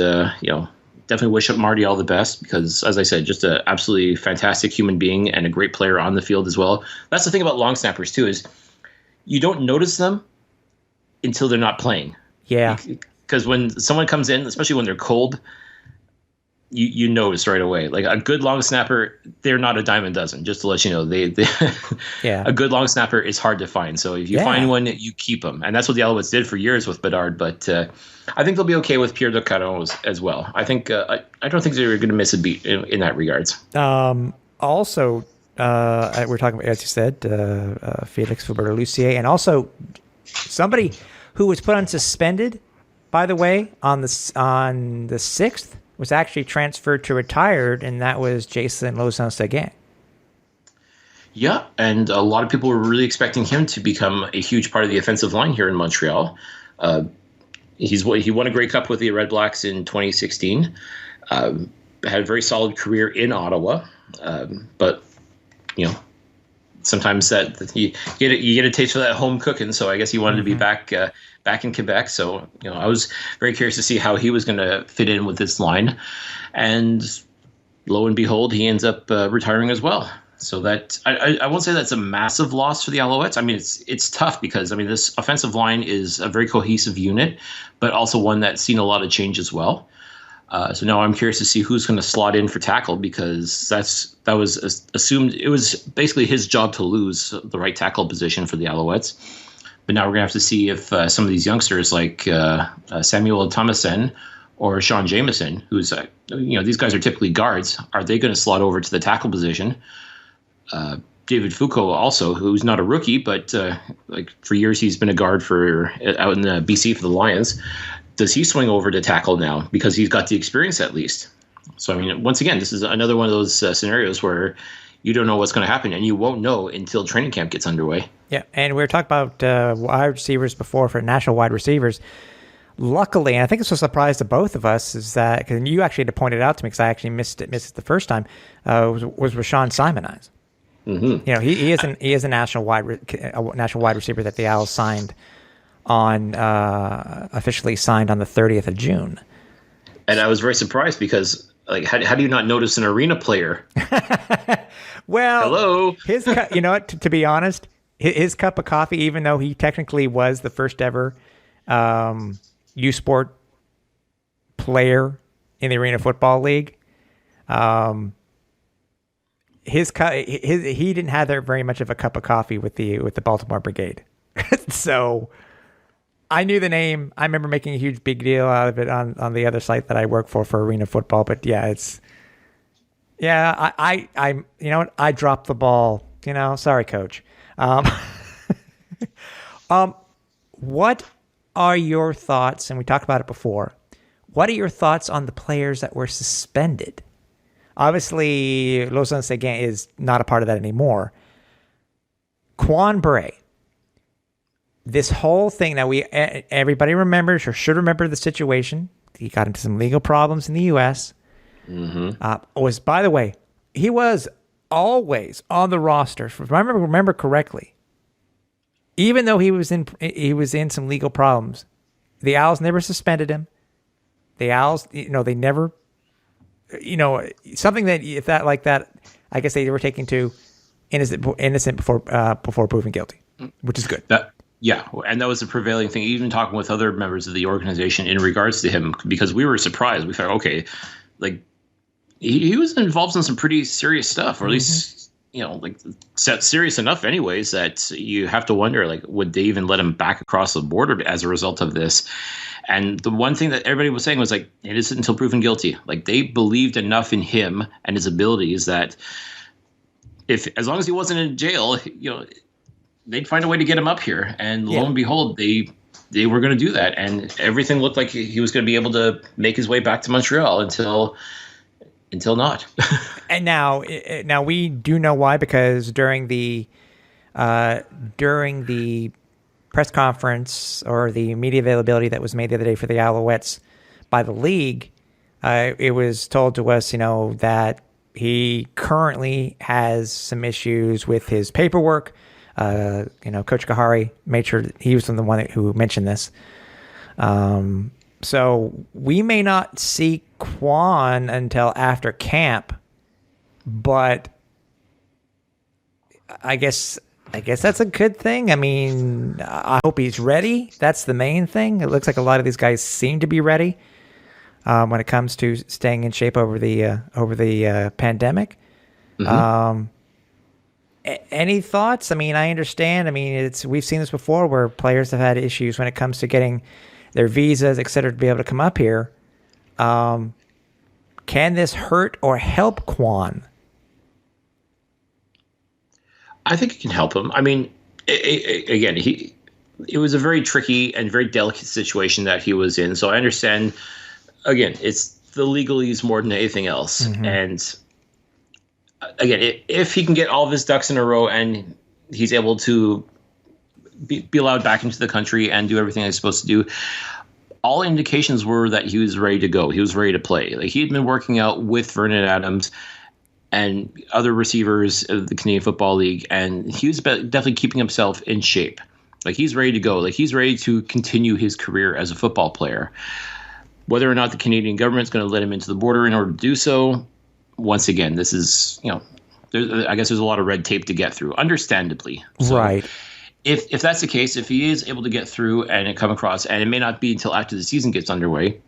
definitely wish Marty all the best because, as I said, just an absolutely fantastic human being and a great player on the field as well. That's the thing about long snappers too, is you don't notice them until they're not playing. Yeah. Because when someone comes in, especially when they're cold, you notice right away. Like a good long snapper, they're not a dime a dozen. Just to let you know, they a good long snapper is hard to find. So if you find one, you keep them, and that's what the Alouettes did for years with Bedard. But I think they'll be okay with Pierre-Luc Caron as well. I think I don't think they're going to miss a beat in that regards. Also, we're talking about, as you said, Felix Faubert-Lucier, and also somebody who was put on suspended, by the way, on the 6th. Was actually transferred to retired, and that was Jason Lozano Seguin. Yeah, and a lot of people were really expecting him to become a huge part of the offensive line here in Montreal. He won a Grey Cup with the Red Blacks in 2016. Had a very solid career in Ottawa, but sometimes that you get a taste of that home cooking. So I guess he wanted to be back in Quebec. So I was very curious to see how he was going to fit in with this line, and lo and behold, he ends up retiring as well. So that I won't say that's a massive loss for the Alouettes. I mean, it's tough because this offensive line is a very cohesive unit, but also one that's seen a lot of change as well. So now I'm curious to see who's going to slot in for tackle, because that was assumed. It was basically his job to lose the right tackle position for the Alouettes. But now we're going to have to see if some of these youngsters like Samuel Thomason or Sean Jameson, who's these guys are typically guards, are they going to slot over to the tackle position? David Foucault also, who's not a rookie, but for years he's been a guard out in BC for the Lions. Does he swing over to tackle now because he's got the experience at least? So, I mean, once again, this is another one of those scenarios where you don't know what's going to happen, and you won't know until training camp gets underway. Yeah, and we were talking about wide receivers before for national wide receivers. Luckily, and I think this was a surprise to both of us, is that, because you actually had to point it out to me because I actually missed it the first time, was Rashawn Simonize. Mm-hmm. He is a national wide receiver that the Owls signed on officially signed on the 30th of June. And I was very surprised because, how do you not notice an arena player? Well, hello. To be honest, his cup of coffee, even though he technically was the first ever U Sport player in the Arena Football League, he didn't have very much of a cup of coffee with the Baltimore Brigade. So I knew the name. I remember making a huge big deal out of it on the other site that I work for Arena Football. But yeah, I dropped the ball. Sorry, coach. What are your thoughts? And we talked about it before. What are your thoughts on the players that were suspended Obviously, Lozano Seguin is not a part of that anymore. Quan Bray. This whole thing that everybody remembers or should remember the situation. He got into some legal problems in the U.S. Was, by the way, he was always on the roster. If I remember correctly, even though he was in some legal problems, the Owls never suspended him. The Owls, they never, something that if that like that, I guess they were taken to innocent before proven guilty, which is good. Yeah, and that was the prevailing thing. Even talking with other members of the organization in regards to him, because we were surprised. We thought, okay, like he was involved in some pretty serious stuff, or at least serious enough, anyways, that you have to wonder, like, would they even let him back across the border as a result of this? And the one thing that everybody was saying was like, it isn't until proven guilty. Like they believed enough in him and his abilities that as long as he wasn't in jail, they'd find a way to get him up here. And lo and behold, they were going to do that. And everything looked like he was going to be able to make his way back to Montreal until not. And now we do know why, because during the press conference or the media availability that was made the other day for the Alouettes by the league, it was told to us, that he currently has some issues with his paperwork. Coach Kahari made sure that he was the one who mentioned this. So we may not see Quan until after camp, but I guess that's a good thing. I mean, I hope he's ready. That's the main thing. It looks like a lot of these guys seem to be ready when it comes to staying in shape over the pandemic. Any thoughts? I mean, I understand. I mean, we've seen this before where players have had issues when it comes to getting their visas, et cetera, to be able to come up here. Can this hurt or help Quan? I think it can help him. I mean, again, it was a very tricky and very delicate situation that he was in. So I understand, again, it's the legalese more than anything else. And again, if he can get all of his ducks in a row and he's able to be allowed back into the country and do everything he's supposed to do, all indications were that he was ready to go. He was ready to play. Like he had been working out with Vernon Adams and other receivers of the Canadian Football League, and he was definitely keeping himself in shape. Like he's ready to go. Like he's ready to continue his career as a football player. Whether or not the Canadian government's going to let him into the border in order to do so, once again, this is, I guess there's a lot of red tape to get through, understandably. So right. If that's the case, if he is able to get through and come across, and it may not be until after the season gets underway,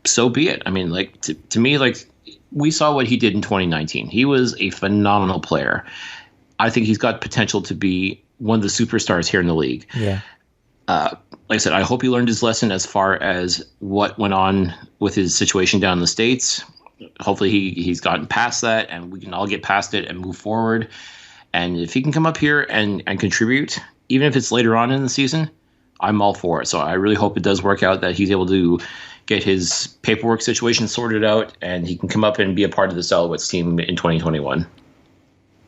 so be it. I mean, like to me, like we saw what he did in 2019. He was a phenomenal player. I think he's got potential to be one of the superstars here in the league. Yeah. Like I said, I hope he learned his lesson as far as what went on with his situation down in the States. Hopefully he's gotten past that, and we can all get past it and move forward. And if he can come up here and contribute, even if it's later on in the season, I'm all for it. So I really hope it does work out, that he's able to get his paperwork situation sorted out and he can come up and be a part of the Alouettes team in 2021.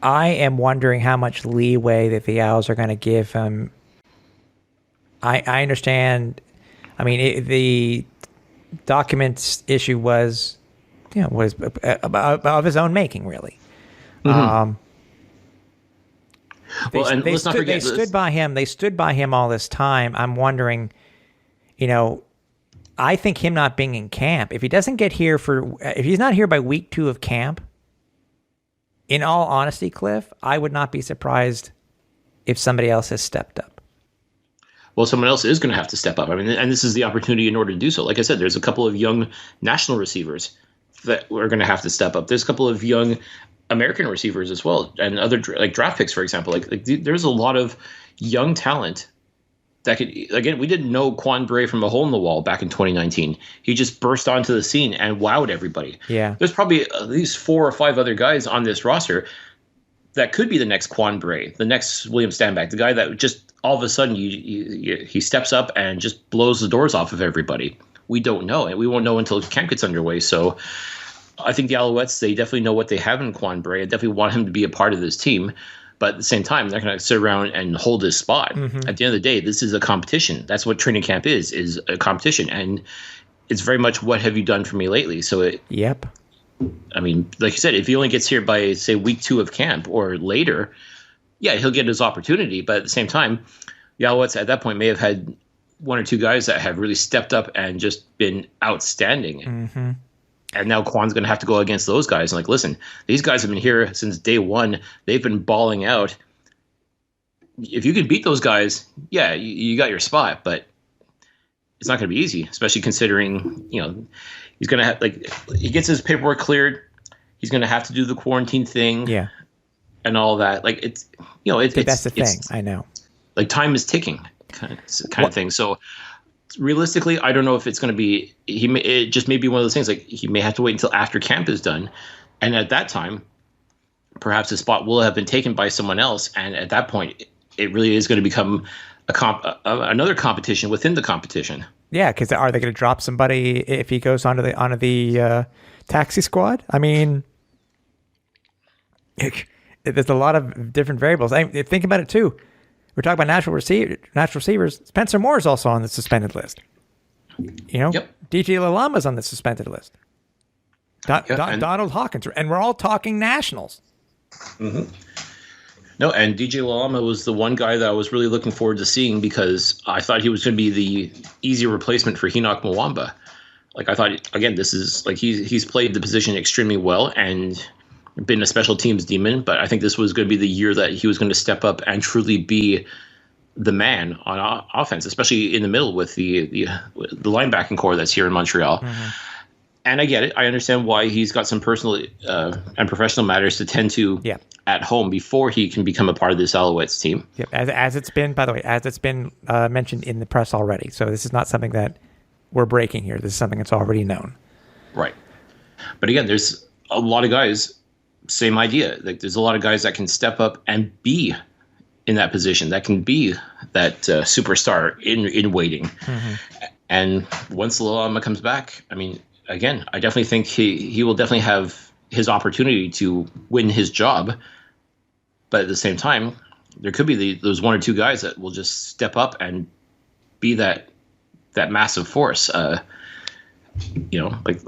I am wondering how much leeway that the Owls are going to give him. I understand. I mean, the documents issue was of his own making, really. Well, and let's not forget they stood by him. They stood by him all this time. I'm wondering, I think him not being in camp, if he doesn't get here if he's not here by week 2 of camp, in all honesty, Cliff, I would not be surprised if somebody else has stepped up. Well, someone else is going to have to step up. I mean, and this is the opportunity in order to do so. Like I said, there's a couple of young national receivers that are going to have to step up. There's a couple of young American receivers as well, and other like draft picks, for example. Like there's a lot of young talent that could. Again, we didn't know Quan Bray from a hole in the wall back in 2019. He just burst onto the scene and wowed everybody. Yeah, there's probably at least 4 or 5 other guys on this roster that could be the next Quan Bray, the next William Stanback, the guy that just all of a sudden he steps up and just blows the doors off of everybody. We don't know, and we won't know until camp gets underway. So I think the Alouettes, they definitely know what they have in Quan Bray and definitely want him to be a part of this team. But at the same time, they're going to sit around and hold his spot. Mm-hmm. At the end of the day, this is a competition. That's what training camp is a competition. And it's very much what have you done for me lately? So, Yep. I mean, like you said, if he only gets here by, say, week 2 of camp or later, yeah, he'll get his opportunity. But at the same time, the Alouettes at that point may have had 1 or 2 guys that have really stepped up and just been outstanding. Mm-hmm. And now Quan's going to have to go against those guys. And like, listen, these guys have been here since day one. They've been balling out. If you can beat those guys, yeah, you got your spot. But it's not going to be easy, especially considering, he's going to have, like, he gets his paperwork cleared. He's going to have to do the quarantine thing. Yeah. And all that. Like, that's the thing. I know. Like, time is ticking kind of thing. So, realistically, I don't know if it's going to be. It just may be one of those things. Like, he may have to wait until after camp is done, and at that time, perhaps his spot will have been taken by someone else. And at that point, it really is going to become another competition within the competition. Yeah, because are they going to drop somebody if he goes onto the taxi squad? I mean, there's a lot of different variables. Think about it too. We're talking about natural receivers. Spencer Moore is also on the suspended list. Yep. DJ Lalama's on the suspended list. Donald Hawkins, and we're all talking nationals. Mm-hmm. No, and DJ Lalama was the one guy that I was really looking forward to seeing because I thought he was going to be the easy replacement for Henoch Mwamba. Like, I thought, again, this is like he's played the position extremely well and been a special teams demon, but I think this was going to be the year that he was going to step up and truly be the man on offense, especially in the middle with the linebacking core that's here in Montreal. Mm-hmm. And I get it. I understand why he's got some personal and professional matters to tend to at home before he can become a part of this Alouettes team. Yep. As it's been, by the way, mentioned in the press already. So this is not something that we're breaking here. This is something that's already known. Right. But again, there's a lot of guys. Same idea. Like, there's a lot of guys that can step up and be in that position, that can be that superstar in waiting. Mm-hmm. And once Lalama comes back, I mean, again, I definitely think he will definitely have his opportunity to win his job. But at the same time, there could be those 1 or 2 guys that will just step up and be that massive force. Like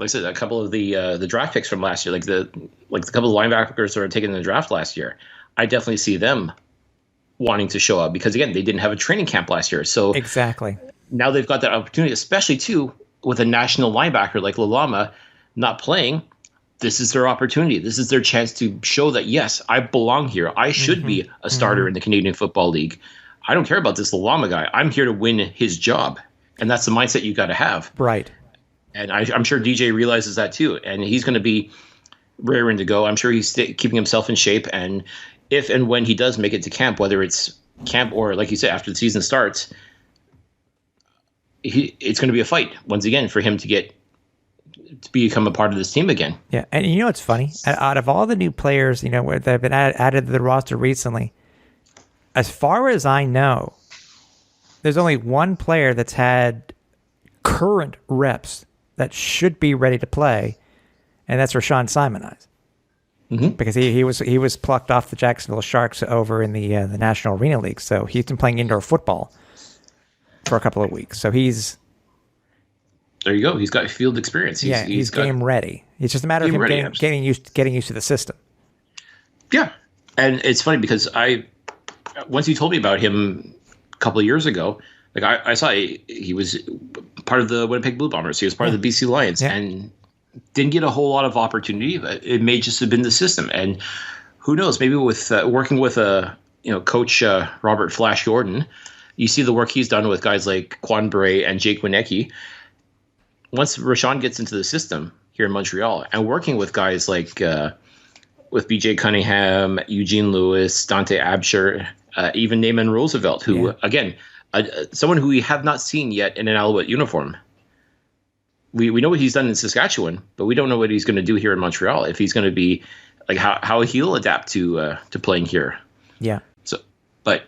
I said, a couple of the draft picks from last year, like the couple of linebackers that were taken in the draft last year, I definitely see them wanting to show up because, again, they didn't have a training camp last year. So exactly now they've got that opportunity, especially too with a national linebacker like Lalama not playing. This is their opportunity. This is their chance to show that, yes, I belong here. I should be a starter in the Canadian Football League. I don't care about this Lalama guy. I'm here to win his job. And that's the mindset you got to have. Right. And I'm sure DJ realizes that too. And he's going to be raring to go. I'm sure he's keeping himself in shape. And if and when he does make it to camp, whether it's camp or, like you said, after the season starts, it's going to be a fight once again for him to become a part of this team again. Yeah. And it's funny. Out of all the new players, that have been added to the roster recently, as far as I know, there's only one player that's had current reps that should be ready to play, and that's Rashawn Simonize. Mm-hmm. Because he was plucked off the Jacksonville Sharks over in the National Arena League, so he's been playing indoor football for a couple of weeks. So there you go. He's got field experience. He's game ready. It's just a matter of him getting used to the system. Yeah, and it's funny because once you told me about him a couple of years ago, like I saw he was part of the Winnipeg Blue Bombers. He was part of the BC Lions and didn't get a whole lot of opportunity. But it may just have been the system. And who knows? Maybe with working with Coach Robert Flash Jordan, you see the work he's done with guys like Quan Bray and Jake Wienecke. Once Rashawn gets into the system here in Montreal and working with guys like with BJ Cunningham, Eugene Lewis, Dante Absher, even Naaman Roosevelt, who, again, someone who we have not seen yet in an Alouette uniform. We know what he's done in Saskatchewan, but we don't know what he's going to do here in Montreal. If he's going to be like how he'll adapt to playing here. Yeah. So, but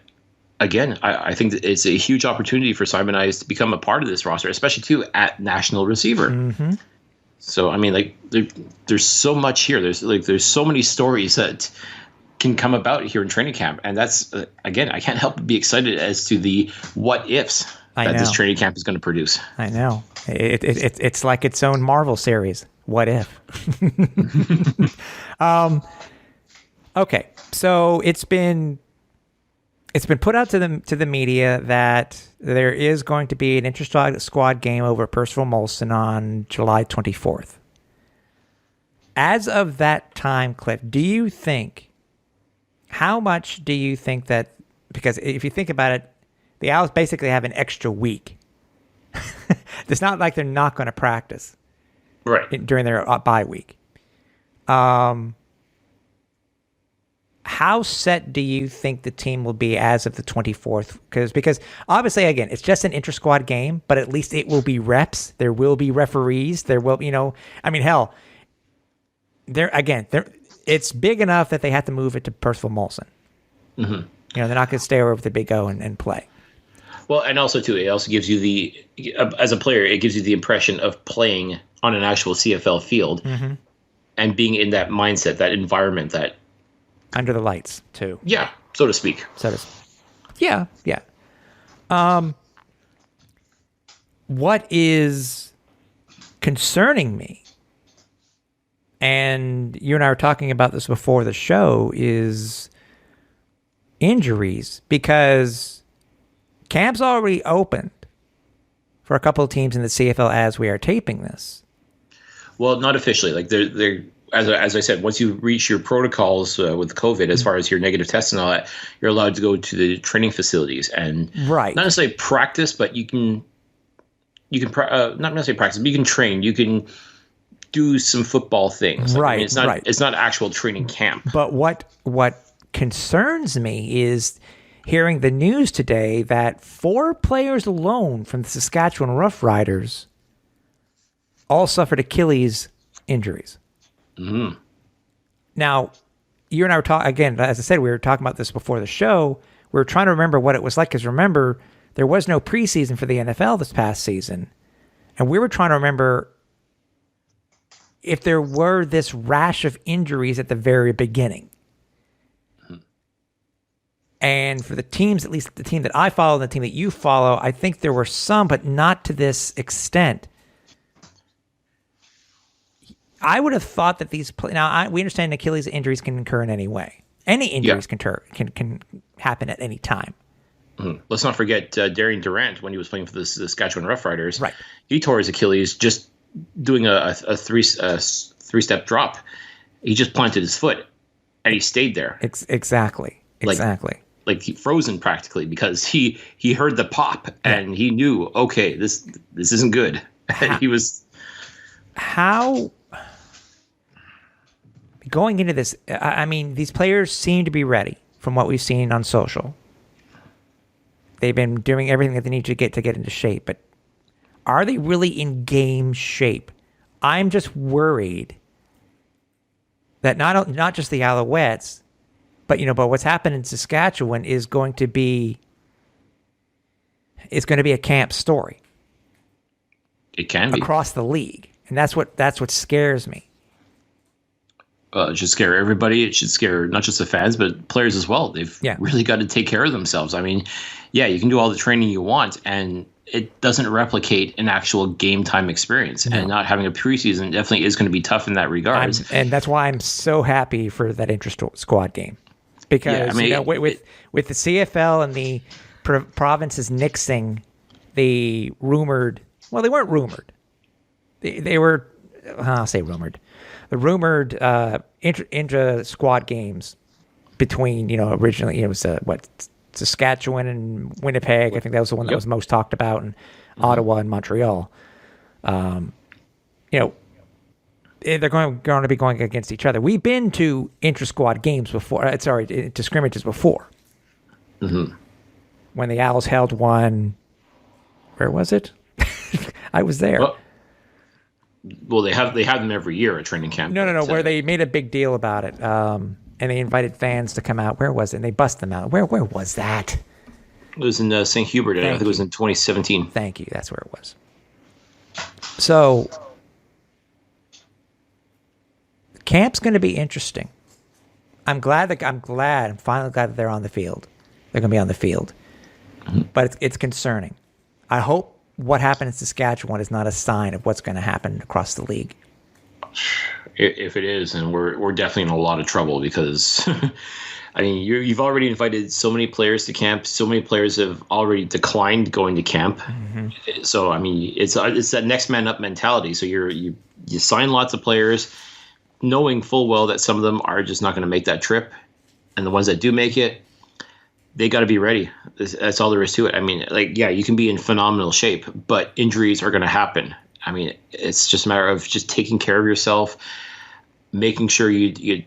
again, I think that it's a huge opportunity for Simonize to become a part of this roster, especially too at national receiver. Mm-hmm. So I mean, like there's so much here. There's so many stories that can come about here in training camp, and that's again, I can't help but be excited as to the what ifs that this training camp is going to produce. I know it's like its own Marvel series. What if? Okay, so it's been put out to the media that there is going to be an inter-squad game over Percival Molson on July 24th. As of that time, Cliff, how much do you think that, because if you think about it, the Owls basically have an extra week. It's not like they're not going to practice during their bye week. How set do you think the team will be as of the 24th? Because obviously, again, it's just an inter-squad game, but at least it will be reps. There will be referees. There will, I mean, hell, it's big enough that they have to move it to Percival Molson. Mm-hmm. They're not going to stay over with the Big O and play. Well, and also, too, it also gives you as a player, it gives you the impression of playing on an actual CFL field and being in that mindset, that environment, that under the lights, too. Yeah, so to speak. Yeah. What is concerning me, and you and I were talking about this before the show, is injuries, because camp's already opened for a couple of teams in the CFL as we are taping this. Well, not officially. Like they're as I said, once you reach your protocols with COVID, as far as your negative tests and all that, you're allowed to go to the training facilities and not necessarily practice, but you can not necessarily practice, but you can train. You can do some football things. Like, I mean, it's not actual training camp. But what concerns me is hearing the news today that 4 players alone from the Saskatchewan Roughriders all suffered Achilles injuries. Mm-hmm. Now, you and I were talking, again, as I said, we were talking about this before the show. We were trying to remember what it was like, because remember, there was no preseason for the NFL this past season. And we were trying to remember if there were this rash of injuries at the very beginning. Mm-hmm. And for the teams, at least the team that I follow and the team that you follow, I think there were some, but not to this extent. I would have thought that these we understand Achilles injuries can occur in any way. Any injuries can happen at any time. Mm-hmm. Let's not forget Darren Durant, when he was playing for the Saskatchewan Roughriders. Right. He tore his Achilles just doing a three-step drop. He just planted his foot, and he stayed there. Exactly. Like he frozen practically, because he heard the pop and he knew, okay, this isn't good. He was going into this. I mean, these players seem to be ready from what we've seen on social. They've been doing everything that they need to get into shape, but are they really in game shape? I'm just worried that not just the Alouettes, but what's happened in Saskatchewan is going to be a camp story. It can be across the league, and that's what scares me. It should scare everybody. It should scare not just the fans, but players as well. They've really got to take care of themselves. I mean, you can do all the training you want, and it doesn't replicate an actual game time experience. No. And not having a preseason definitely is going to be tough in that regard. And that's why I'm so happy for that inter-squad game. Because with the CFL and the provinces nixing the rumored, well, they weren't rumored. They were, I'll say rumored. The rumored intra-squad games between, originally it was Saskatchewan and Winnipeg. I think that was the one that was most talked about, and Ottawa and Montreal. They're going to be going against each other. We've been to intra-squad games before. To scrimmages before. Mm-hmm. When the Owls held one, where was it? I was there. Well, they have them every year at training camp. No. Where they made a big deal about it, and they invited fans to come out. Where was it? And they bust them out. Where was that? It was in St. Hubert. I think it was in 2017. Thank you. That's where it was. So, Camp's going to be interesting. I'm finally glad that they're on the field. They're going to be on the field. But it's concerning. I hope what happened in Saskatchewan is not a sign of what's going to happen across the league. If it is, then we're definitely in a lot of trouble because, I mean, you've already invited so many players to camp. So many players have already declined going to camp. Mm-hmm. So, I mean, it's that next man up mentality. So you sign lots of players, knowing full well that some of them are just not going to make that trip, and the ones that do make it, they got to be ready. That's all there is to it. I mean, like, yeah, you can be in phenomenal shape, but injuries are going to happen. I mean, it's just a matter of just taking care of yourself, making sure you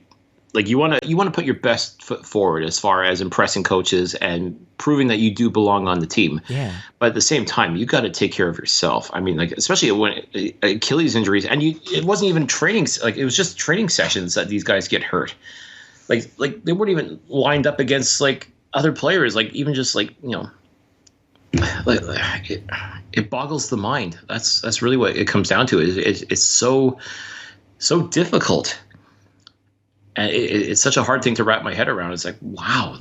want to put your best foot forward as far as impressing coaches and proving that you do belong on the team. Yeah. But at the same time, you got to take care of yourself. I mean, like, especially when Achilles injuries, and it wasn't even training, like, it was just training sessions that these guys get hurt. Like they weren't even lined up against like other players, like even just like, you know, like it boggles the mind. That's really what it comes down to. It's so difficult, and it's such a hard thing to wrap my head around. It's like, wow,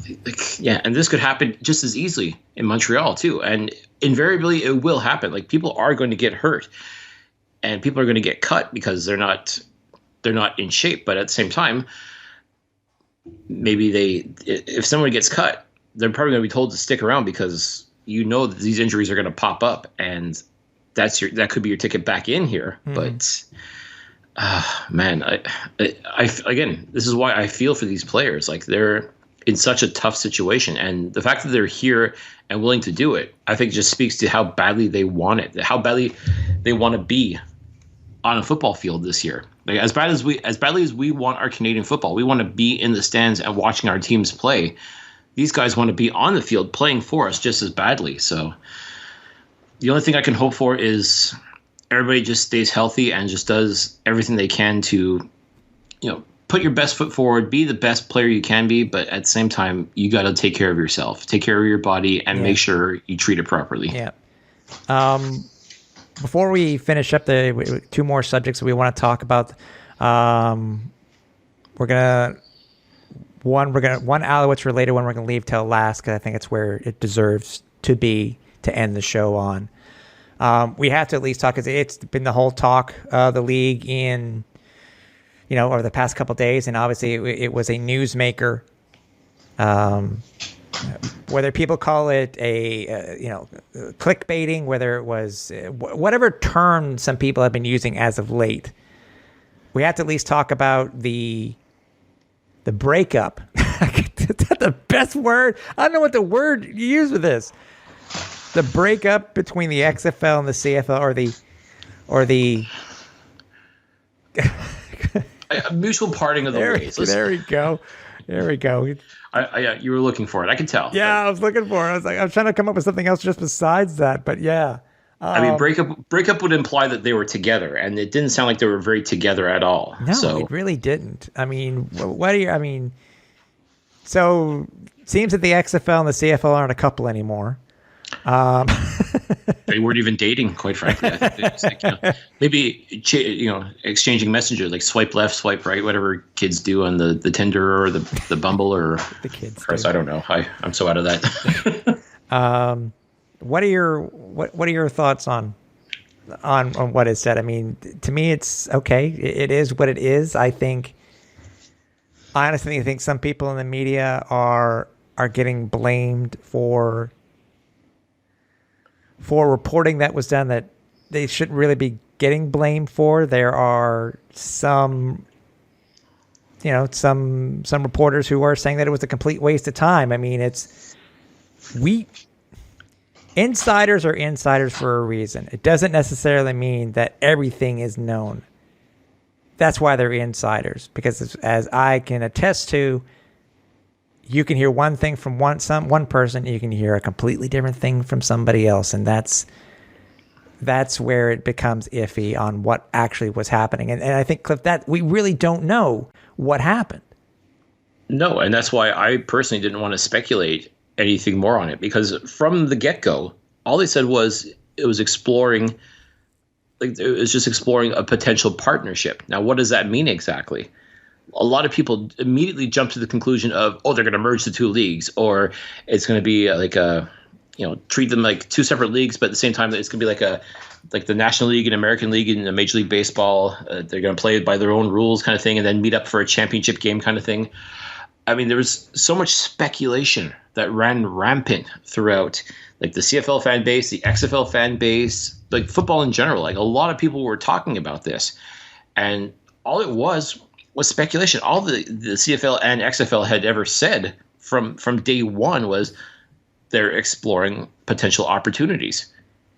yeah, and this could happen just as easily in Montreal too, and invariably it will happen. Like, people are going to get hurt, and people are going to get cut because they're not in shape. But at the same time, maybe if someone gets cut, they're probably going to be told to stick around because you know that these injuries are going to pop up, and that could be your ticket back in here. Mm-hmm. But man, I again, this is why I feel for these players. Like, they're in such a tough situation, and the fact that they're here and willing to do it, I think, just speaks to how badly they want it, how badly they want to be on a football field this year. Like, as badly as we want our Canadian football, we want to be in the stands and watching our teams play. These guys want to be on the field playing for us just as badly. So the only thing I can hope for is everybody just stays healthy and just does everything they can to, you know, put your best foot forward, be the best player you can be. But at the same time, you got to take care of yourself, take care of your body, and make sure you treat it properly. Yeah. Before we finish up the two more subjects that we want to talk about, we're gonna one Alouettes related one we're gonna leave till last because I think it's where it deserves to be to end the show on. We have to at least talk because it's been the whole talk of the league in, you know, over the past couple of days, and obviously it was a newsmaker. Whether people call it clickbaiting, whether it was whatever term some people have been using as of late, we have to at least talk about the breakup. Is that the best word? I don't know what the word you use with this. The breakup between the XFL and the CFL, or the a mutual parting of the ways. There we go. There we go. You were looking for it. I could tell. Yeah, I was looking for it. I was trying to come up with something else just besides that. But yeah. I mean, breakup would imply that they were together, and it didn't sound like they were very together at all. No, it really didn't. I mean, so it seems that the XFL and the CFL aren't a couple anymore. They weren't even dating, quite frankly. I think they just, like, maybe exchanging messages, like swipe left, swipe right, whatever kids do on the Tinder or the Bumble or the kids. Of course, I don't know. I'm so out of that. What are your thoughts on what is said? I mean, to me, it's okay. It is what it is. I honestly think some people in the media are getting blamed for reporting that was done that they shouldn't really be getting blamed for. There are some reporters who are saying that it was a complete waste of time. I mean, insiders are insiders for a reason. It doesn't necessarily mean that everything is known. That's why they're insiders, because as I can attest to, you can hear one thing from one person, you can hear a completely different thing from somebody else, and that's where it becomes iffy on what actually was happening. And I think, Cliff, that we really don't know what happened. No, and that's why I personally didn't want to speculate anything more on it, because from the get-go, all they said was it was just exploring a potential partnership. Now, what does that mean exactly? a lot of people immediately jump to the conclusion of, oh, they're going to merge the two leagues, or it's going to be treat them like two separate leagues, but at the same time, it's going to be like the National League and American League and the Major League Baseball. They're going to play by their own rules kind of thing, and then meet up for a championship game kind of thing. I mean, there was so much speculation that ran rampant throughout, like the CFL fan base, the XFL fan base, like football in general. Like a lot of people were talking about this, and all it was speculation. All the CFL and XFL had ever said from day one was they're exploring potential opportunities.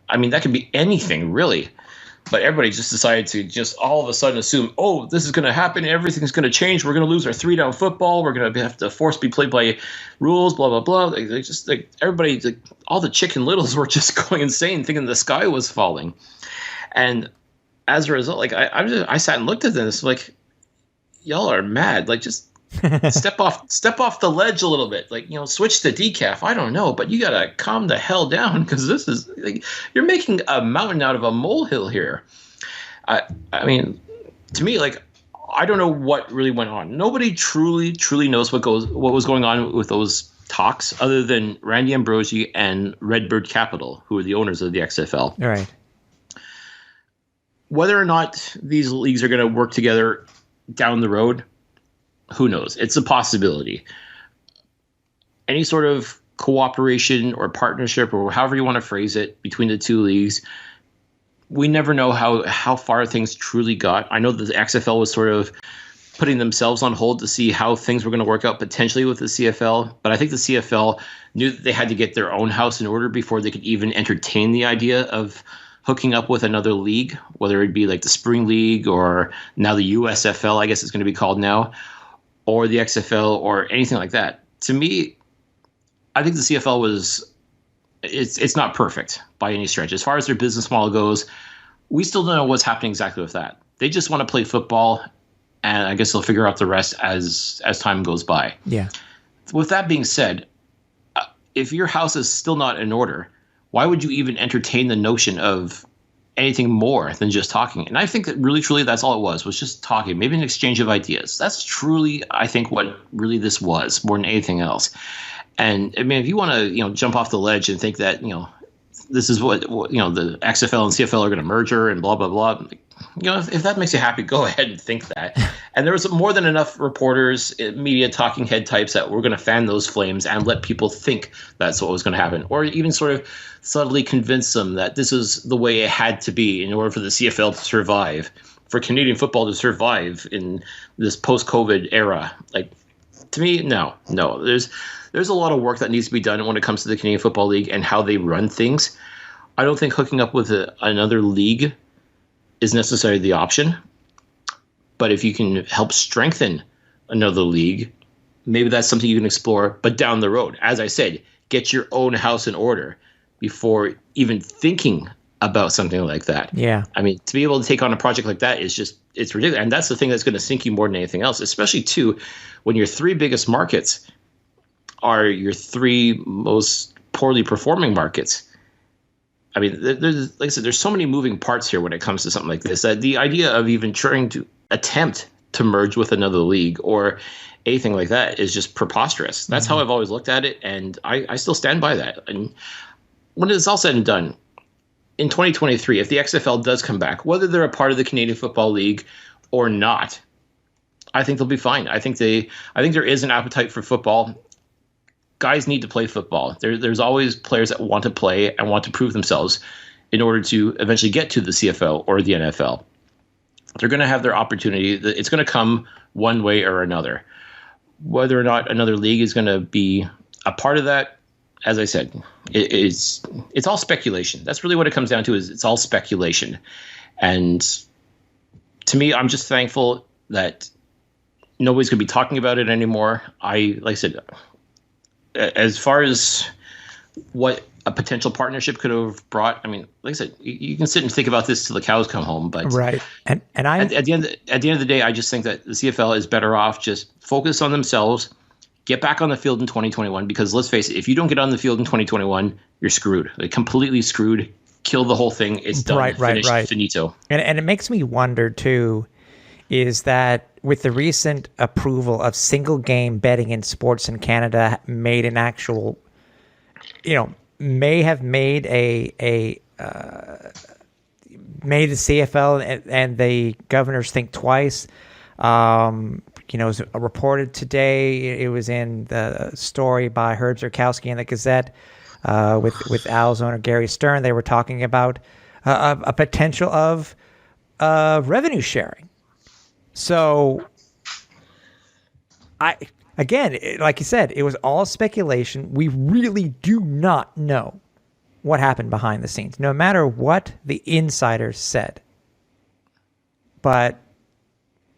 I mean, that could be anything really, but everybody just decided to just all of a sudden assume, oh, this is going to happen. Everything's going to change. We're going to lose our 3-down football. We're going to have to force be played by rules, blah, blah, blah. They just like everybody, like, all the Chicken Littles were just going insane thinking the sky was falling. And as a result, like I sat and looked at this like, y'all are mad. Like, just step off the ledge a little bit. Like, switch to decaf. I don't know, but you gotta calm the hell down, because this is like, you're making a mountain out of a molehill here. I mean, to me, like, I don't know what really went on. Nobody truly knows what was going on with those talks, other than Randy Ambrosie and Redbird Capital, who are the owners of the XFL. All right. Whether or not these leagues are going to work together down the road, who knows? It's a possibility. Any sort of cooperation or partnership, or however you want to phrase it, between the two leagues, we never know how far things truly got. I know that the XFL was sort of putting themselves on hold to see how things were going to work out potentially with the CFL, but I think the CFL knew that they had to get their own house in order before they could even entertain the idea of hooking up with another league, whether it be like the Spring League or now the USFL, I guess it's going to be called now, or the XFL or anything like that. To me, I think the CFL it's not perfect by any stretch. As far as their business model goes, we still don't know what's happening exactly with that. They just want to play football, and I guess they'll figure out the rest as time goes by. Yeah. With that being said, if your house is still not in order, why would you even entertain the notion of anything more than just talking? And I think that really, truly, that's all it was just talking, maybe an exchange of ideas. That's truly, I think, what really this was, more than anything else. And I mean, if you want to, jump off the ledge and think that, this is what the XFL and CFL are going to merger and blah, blah, blah. If that makes you happy, go ahead and think that. And there was more than enough reporters, media, talking head types that were going to fan those flames and let people think that's what was going to happen, or even sort of subtly convince them that this is the way it had to be in order for the CFL to survive, for Canadian football to survive in this post-COVID era. Like, to me, no. There's a lot of work that needs to be done when it comes to the Canadian Football League and how they run things. I don't think hooking up with another league is necessarily the option. But if you can help strengthen another league, maybe that's something you can explore. But down the road, as I said, get your own house in order before even thinking about something like that. Yeah. I mean, to be able to take on a project like that is just, it's ridiculous. And that's the thing that's going to sink you more than anything else, especially too, when your three biggest markets are your three most poorly performing markets. I mean, there's, like I said, there's so many moving parts here when it comes to something like this, that the idea of even trying to attempt to merge with another league or anything like that is just preposterous. That's how I've always looked at it, and I still stand by that. And when it's all said and done, in 2023, if the XFL does come back, whether they're a part of the Canadian Football League or not, I think they'll be fine. I think there is an appetite for football. Guys need to play football. There's always players that want to play and want to prove themselves in order to eventually get to the CFL or the NFL. They're going to have their opportunity. It's going to come one way or another. Whether or not another league is going to be a part of that, as I said, it's all speculation. That's really what it comes down to, is it's all speculation. And to me, I'm just thankful that nobody's going to be talking about it anymore. Like I said, as far as what a potential partnership could have brought, I mean, like I said, you can sit and think about this till the cows come home. But right, and I at the end of the day, I just think that the CFL is better off just focus on themselves, get back on the field in 2021. Because let's face it, if you don't get on the field in 2021, you're screwed. Like, completely screwed. Kill the whole thing. It's done. Right. Finito. And it makes me wonder too, is that with the recent approval of single game betting in sports in Canada, made an actual, may have made made the CFL and the governors think twice. It was reported today. It was in the story by Herb Zurkowski in the Gazette with Al's owner Gary Stern. They were talking about a potential of revenue sharing. So, like you said, it was all speculation. We really do not know what happened behind the scenes, no matter what the insiders said. But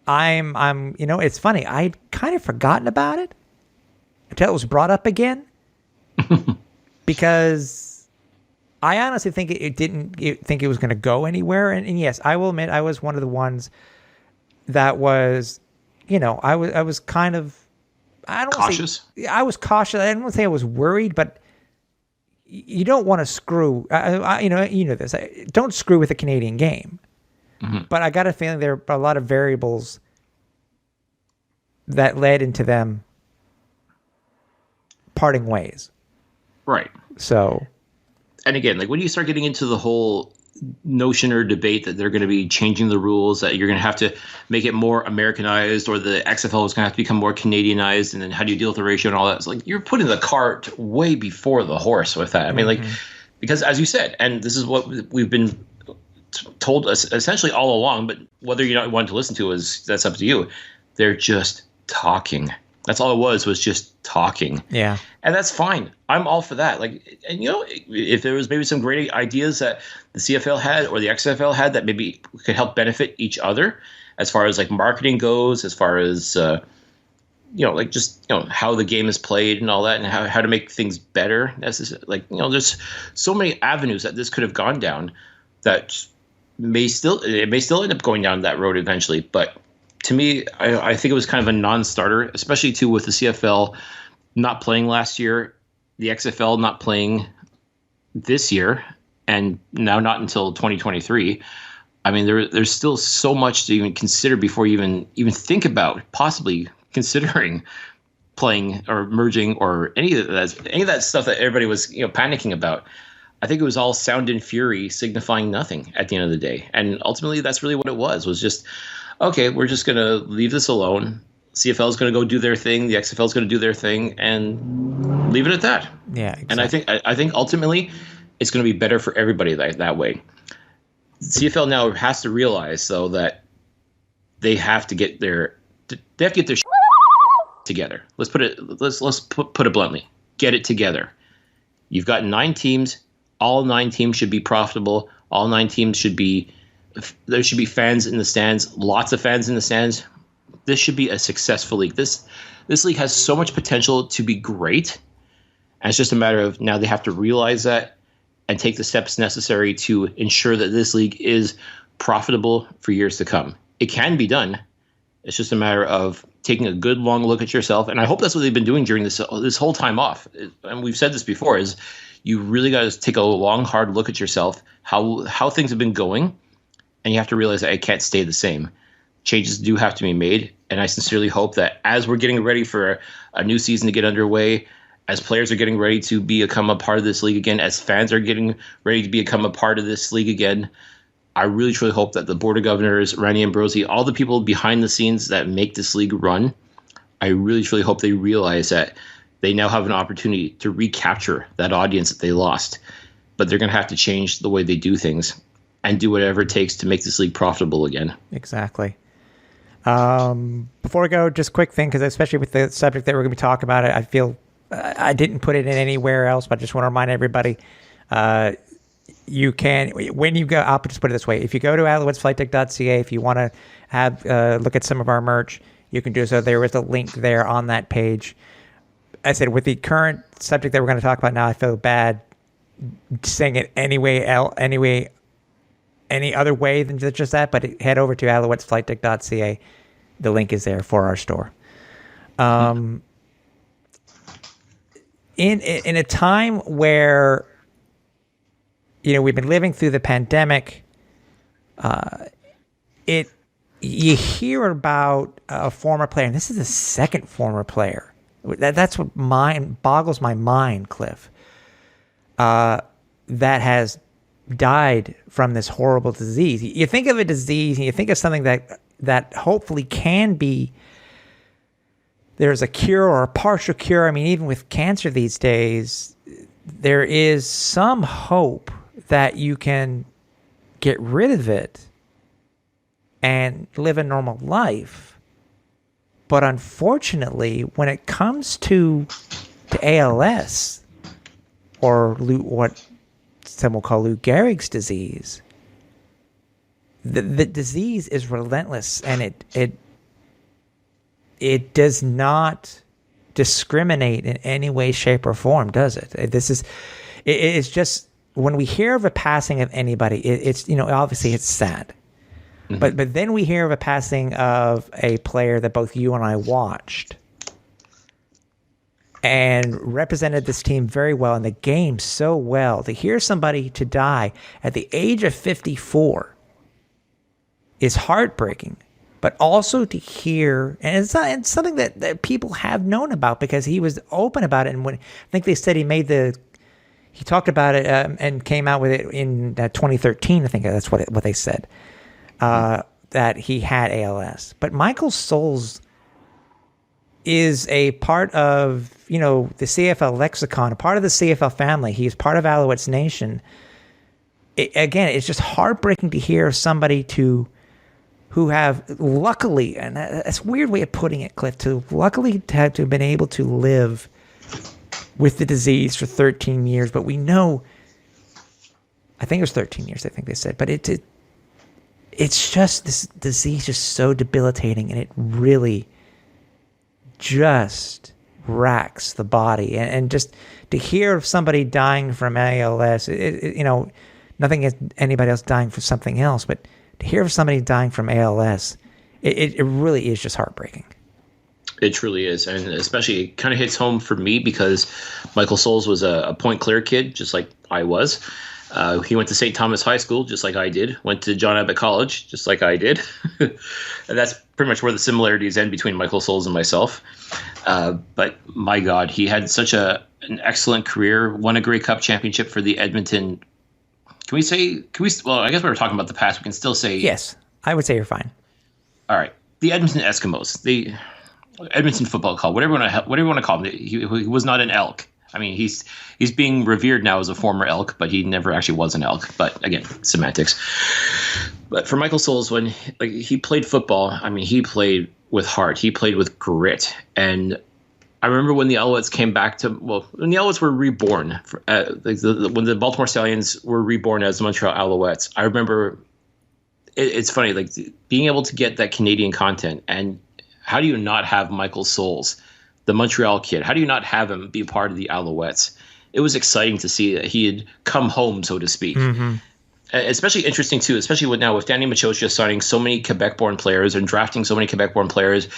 it's funny. I'd kind of forgotten about it until it was brought up again, because I honestly think it didn't think it was going to go anywhere. And yes, I will admit I was one of the ones that was, I was kind of, I don't cautious. I was cautious. I don't say I was worried, but you don't want to screw. This. Don't screw with the Canadian game. Mm-hmm. But I got a feeling there are a lot of variables that led into them parting ways. Right. So, and again, like when you start getting into the whole notion or debate that they're going to be changing the rules, that you're going to have to make it more Americanized, or the XFL is going to have to become more Canadianized, and then how do you deal with the ratio and all that? It's like you're putting the cart way before the horse with that. I mean, because as you said, and this is what we've been told us essentially all along, but whether you don't want to listen to is that's up to you. They're just talking. That's all it was just talking. Yeah. And that's fine. I'm all for that. Like, and if there was maybe some great ideas that the CFL had or the XFL had that maybe could help benefit each other as far as like marketing goes, as far as, how the game is played and all that, and how to make things better. There's so many avenues that this could have gone down that may still end up going down that road eventually. But to me, I think it was kind of a non-starter, especially too with the CFL not playing last year, the XFL not playing this year, and now not until 2023. I mean, there's still so much to even consider before you even think about possibly considering playing or merging or any of that stuff that everybody was panicking about. I think it was all sound and fury signifying nothing at the end of the day. And ultimately, that's really what it was just, okay, we're just going to leave this alone. CFL is going to go do their thing. The XFL is going to do their thing, and leave it at that. Yeah, exactly. And I think ultimately it's going to be better for everybody that way. CFL now has to realize, though, that they have to get their shit together. Let's put it bluntly. Get it together. You've got 9 teams. All 9 teams should be profitable. All 9 teams there should be fans in the stands, lots of fans in the stands. This should be a successful league. This league has so much potential to be great. And it's just a matter of now they have to realize that and take the steps necessary to ensure that this league is profitable for years to come. It can be done. It's just a matter of taking a good long look at yourself. And I hope that's what they've been doing during this whole time off. And we've said this before, is you really got to take a long, hard look at yourself, how things have been going. And you have to realize that it can't stay the same. Changes do have to be made. And I sincerely hope that as we're getting ready for a new season to get underway, as players are getting ready to become a part of this league again, as fans are getting ready to become a part of this league again, I really, truly hope that the Board of Governors, Randy Ambrosie, all the people behind the scenes that make this league run, I really, truly hope they realize that they now have an opportunity to recapture that audience that they lost. But they're going to have to change the way they do things and do whatever it takes to make this league profitable again. Exactly. Before we go, just a quick thing, because especially with the subject that we're going to be talking about, I feel I didn't put it in anywhere else, but I just want to remind everybody, you can, when you go, I'll just put it this way. If you go to alouettesflightdeck.ca, if you want to have look at some of our merch, you can do so. There is a link there on that page. I said, with the current subject that we're going to talk about now, I feel bad saying it any other way than just that, but head over to alouettesflightdeck.ca. The link is there for our store. In a time where, we've been living through the pandemic, it you hear about a former player, and this is the second former player. That's what boggles my mind, Cliff. That has died from this horrible disease. You think of a disease, and you think of something that hopefully can be. There's a cure or a partial cure. I mean, even with cancer these days, there is some hope that you can get rid of it and live a normal life. But unfortunately, when it comes to ALS, or what some will call Lou Gehrig's disease, the disease is relentless, and it does not discriminate in any way, shape, or form, does it? It's just, when we hear of a passing of anybody, it's obviously it's sad. Mm-hmm. But then we hear of a passing of a player that both you and I watched and represented this team very well in the game so well. To hear somebody to die at the age of 54 is heartbreaking. But also to hear, and it's something that people have known about because he was open about it. And when I think they said he talked about it and came out with it in 2013. I think that's what they said, that he had ALS. But Michael Souls is a part of the CFL lexicon, a part of the CFL family. He's part of Alouettes Nation. Again, it's just heartbreaking to hear somebody who have luckily, and that's a weird way of putting it, Cliff, to have been able to live with the disease for 13 years. But we know, I think it was 13 years, I think they said, but it's just, this disease is so debilitating, and it really just racks the body. And just to hear of somebody dying from ALS, nothing against anybody else dying from something else, but to hear of somebody dying from ALS, it really is just heartbreaking. It truly is, and especially it kind of hits home for me because Michael Souls was a Point Clear kid, just like I was. He went to St. Thomas High School, just like I did. Went to John Abbott College, just like I did. And that's pretty much where the similarities end between Michael Souls and myself. But my God, he had such an excellent career, won a Grey Cup championship for the Edmonton. Well, I guess we were talking about the past. We can still say. Yes, I would say you're fine. All right. The Edmonton Eskimos, the Edmonton Football Club, whatever you want to call him. He was not an elk. I mean, he's being revered now as a former elk, but he never actually was an elk. But again, semantics. But for Michael Souls, when he played football, I mean, he played with heart. He played with grit. And I remember when the Alouettes came back when the Alouettes were reborn, when the Baltimore Stallions were reborn as the Montreal Alouettes, I remember it's funny, being able to get that Canadian content. And how do you not have Michael Souls, the Montreal kid? How do you not have him be a part of the Alouettes? It was exciting to see that he had come home, so to speak. Mm-hmm. Especially interesting, too, especially with Danny Machocha signing so many Quebec-born players and drafting so many Quebec-born players.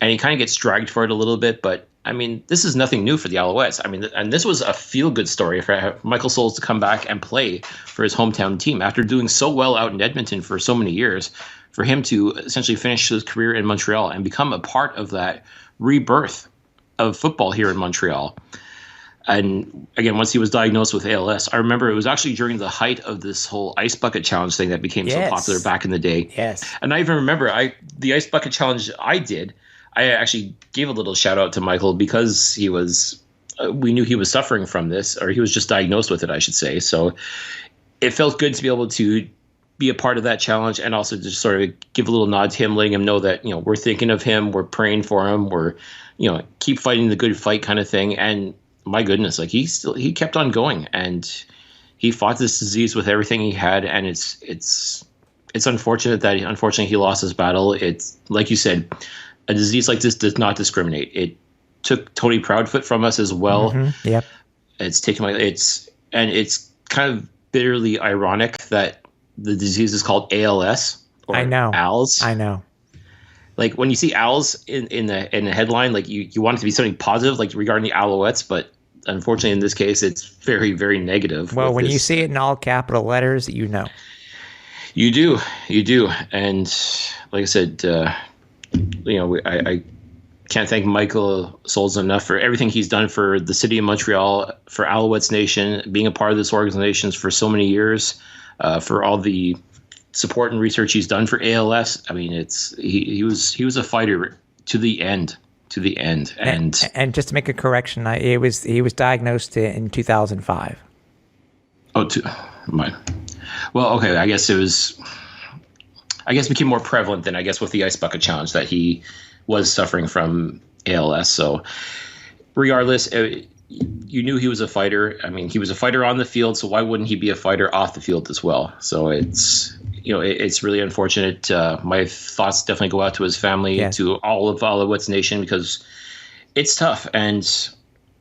And he kind of gets dragged for it a little bit, but I mean, this is nothing new for the Alouettes. I mean, and this was a feel-good story for Michael Souls to come back and play for his hometown team after doing so well out in Edmonton for so many years. For him to essentially finish his career in Montreal and become a part of that rebirth of football here in Montreal. And again, once he was diagnosed with ALS, I remember it was actually during the height of this whole ice bucket challenge thing that became so popular back in the day. Yes. And I even remember the ice bucket challenge I did. I actually gave a little shout out to Michael because we knew he was suffering from this, or he was just diagnosed with it, I should say. So it felt good to be able to be a part of that challenge and also just sort of give a little nod to him, letting him know that, we're thinking of him, we're praying for him, we're, keep fighting the good fight kind of thing. And my goodness, he kept on going and he fought this disease with everything he had. And it's unfortunate that unfortunately he lost his battle. It's like you said, a disease like this does not discriminate. It took Tony Proudfoot from us as well. Mm-hmm. Yep. It's kind of bitterly ironic that the disease is called ALS or ALS. I know. Like when you see ALS in the headline, like you want it to be something positive, like regarding the Alouettes, but unfortunately in this case, it's very, very negative. Well, when you see it in all capital letters, You do, and like I said, I can't thank Michael Souls enough for everything he's done for the city of Montreal, for Alouettes Nation, being a part of this organization for so many years, for all the support and research he's done for ALS. I mean, he was a fighter to the end. And just to make a correction, he was diagnosed in 2005. Mine. Well, okay, I guess it became more prevalent than, I guess, with the Ice Bucket Challenge, that he was suffering from ALS. So regardless, you knew he was a fighter. I mean, he was a fighter on the field, so why wouldn't he be a fighter off the field as well? So it's really unfortunate. My thoughts definitely go out to his family, to all of Alouettes Nation, because it's tough. And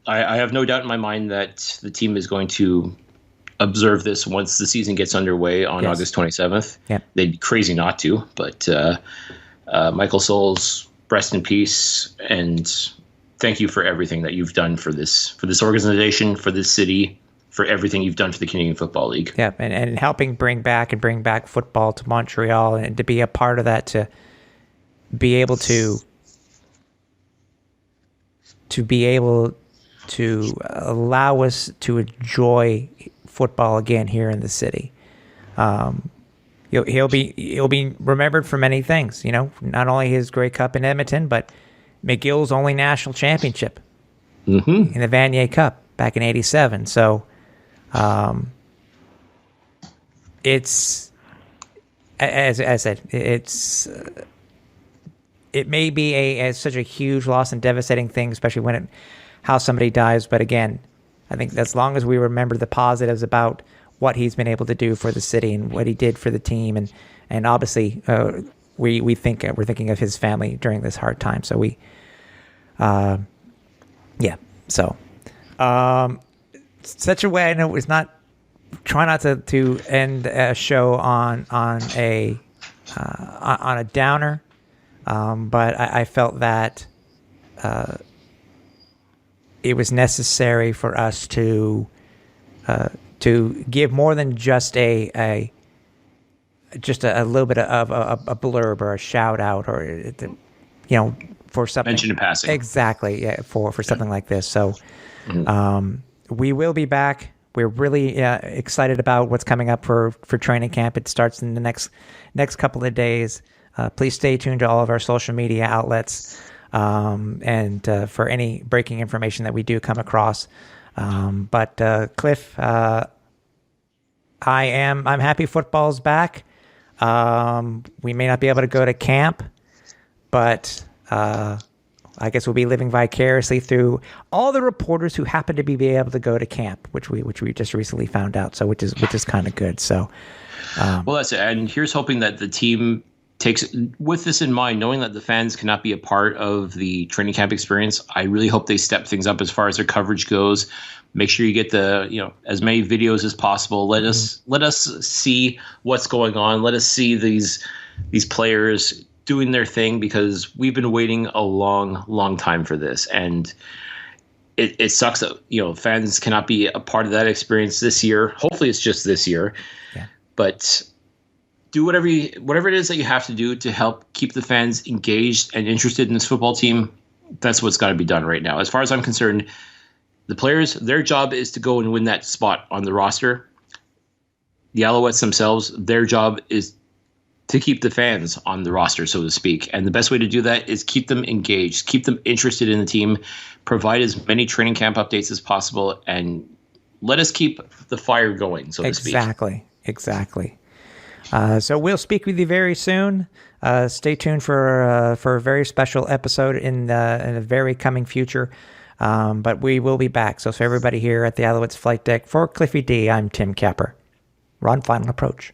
I have no doubt in my mind that the team is going to observe this once the season gets underway on August 27th. Yeah. They'd be crazy not to, but Michael Souls, rest in peace, and thank you for everything that you've done for this organization, for this city, for everything you've done for the Canadian Football League. Yeah, and helping bring back football to Montreal, and to be a part of that, to be able to allow us to enjoy football again here in the city. He'll be remembered for many things. Not only his Grey Cup in Edmonton, but McGill's only national championship in the Vanier Cup back in '87. So, it's, as I said, it may be such a huge loss and devastating thing, especially how somebody dies. But again, I think as long as we remember the positives about what he's been able to do for the city and what he did for the team, and obviously we're thinking of his family during this hard time. So such a way, I know it's not, try not to end a show on a downer, but I felt that it was necessary for us to give more than just a little bit of a blurb or a shout out, or for something mention in passing. Exactly, yeah, for something like this. So we will be back. We're really excited about what's coming up for training camp. It starts in the next couple of days. Please stay tuned to all of our social media outlets, and for any breaking information that we do come across. But Cliff, I'm happy football's back. We may not be able to go to camp, but I guess we'll be living vicariously through all the reporters who happen to be able to go to camp, which we just recently found out. So which is kind of good. So, well, that's it. And here's hoping that the team takes, with this in mind, knowing that the fans cannot be a part of the training camp experience, I really hope they step things up as far as their coverage goes. Make sure you get as many videos as possible. Let us see what's going on. Let us see these players doing their thing, because we've been waiting a long time for this, and it sucks that fans cannot be a part of that experience this year. Hopefully it's just this year, but do whatever it is that you have to do to help keep the fans engaged and interested in this football team. That's what's got to be done right now. As far as I'm concerned, the players, their job is to go and win that spot on the roster. The Alouettes themselves, their job is to keep the fans on the roster, so to speak. And the best way to do that is keep them engaged, keep them interested in the team, provide as many training camp updates as possible, and let us keep the fire going, so to speak. Exactly. So we'll speak with you very soon. Stay tuned for a very special episode in the very coming future. But we will be back. So for everybody here at the Alouettes Flight Deck, for Cliffy D, I'm Tim Capper. We're on Final Approach.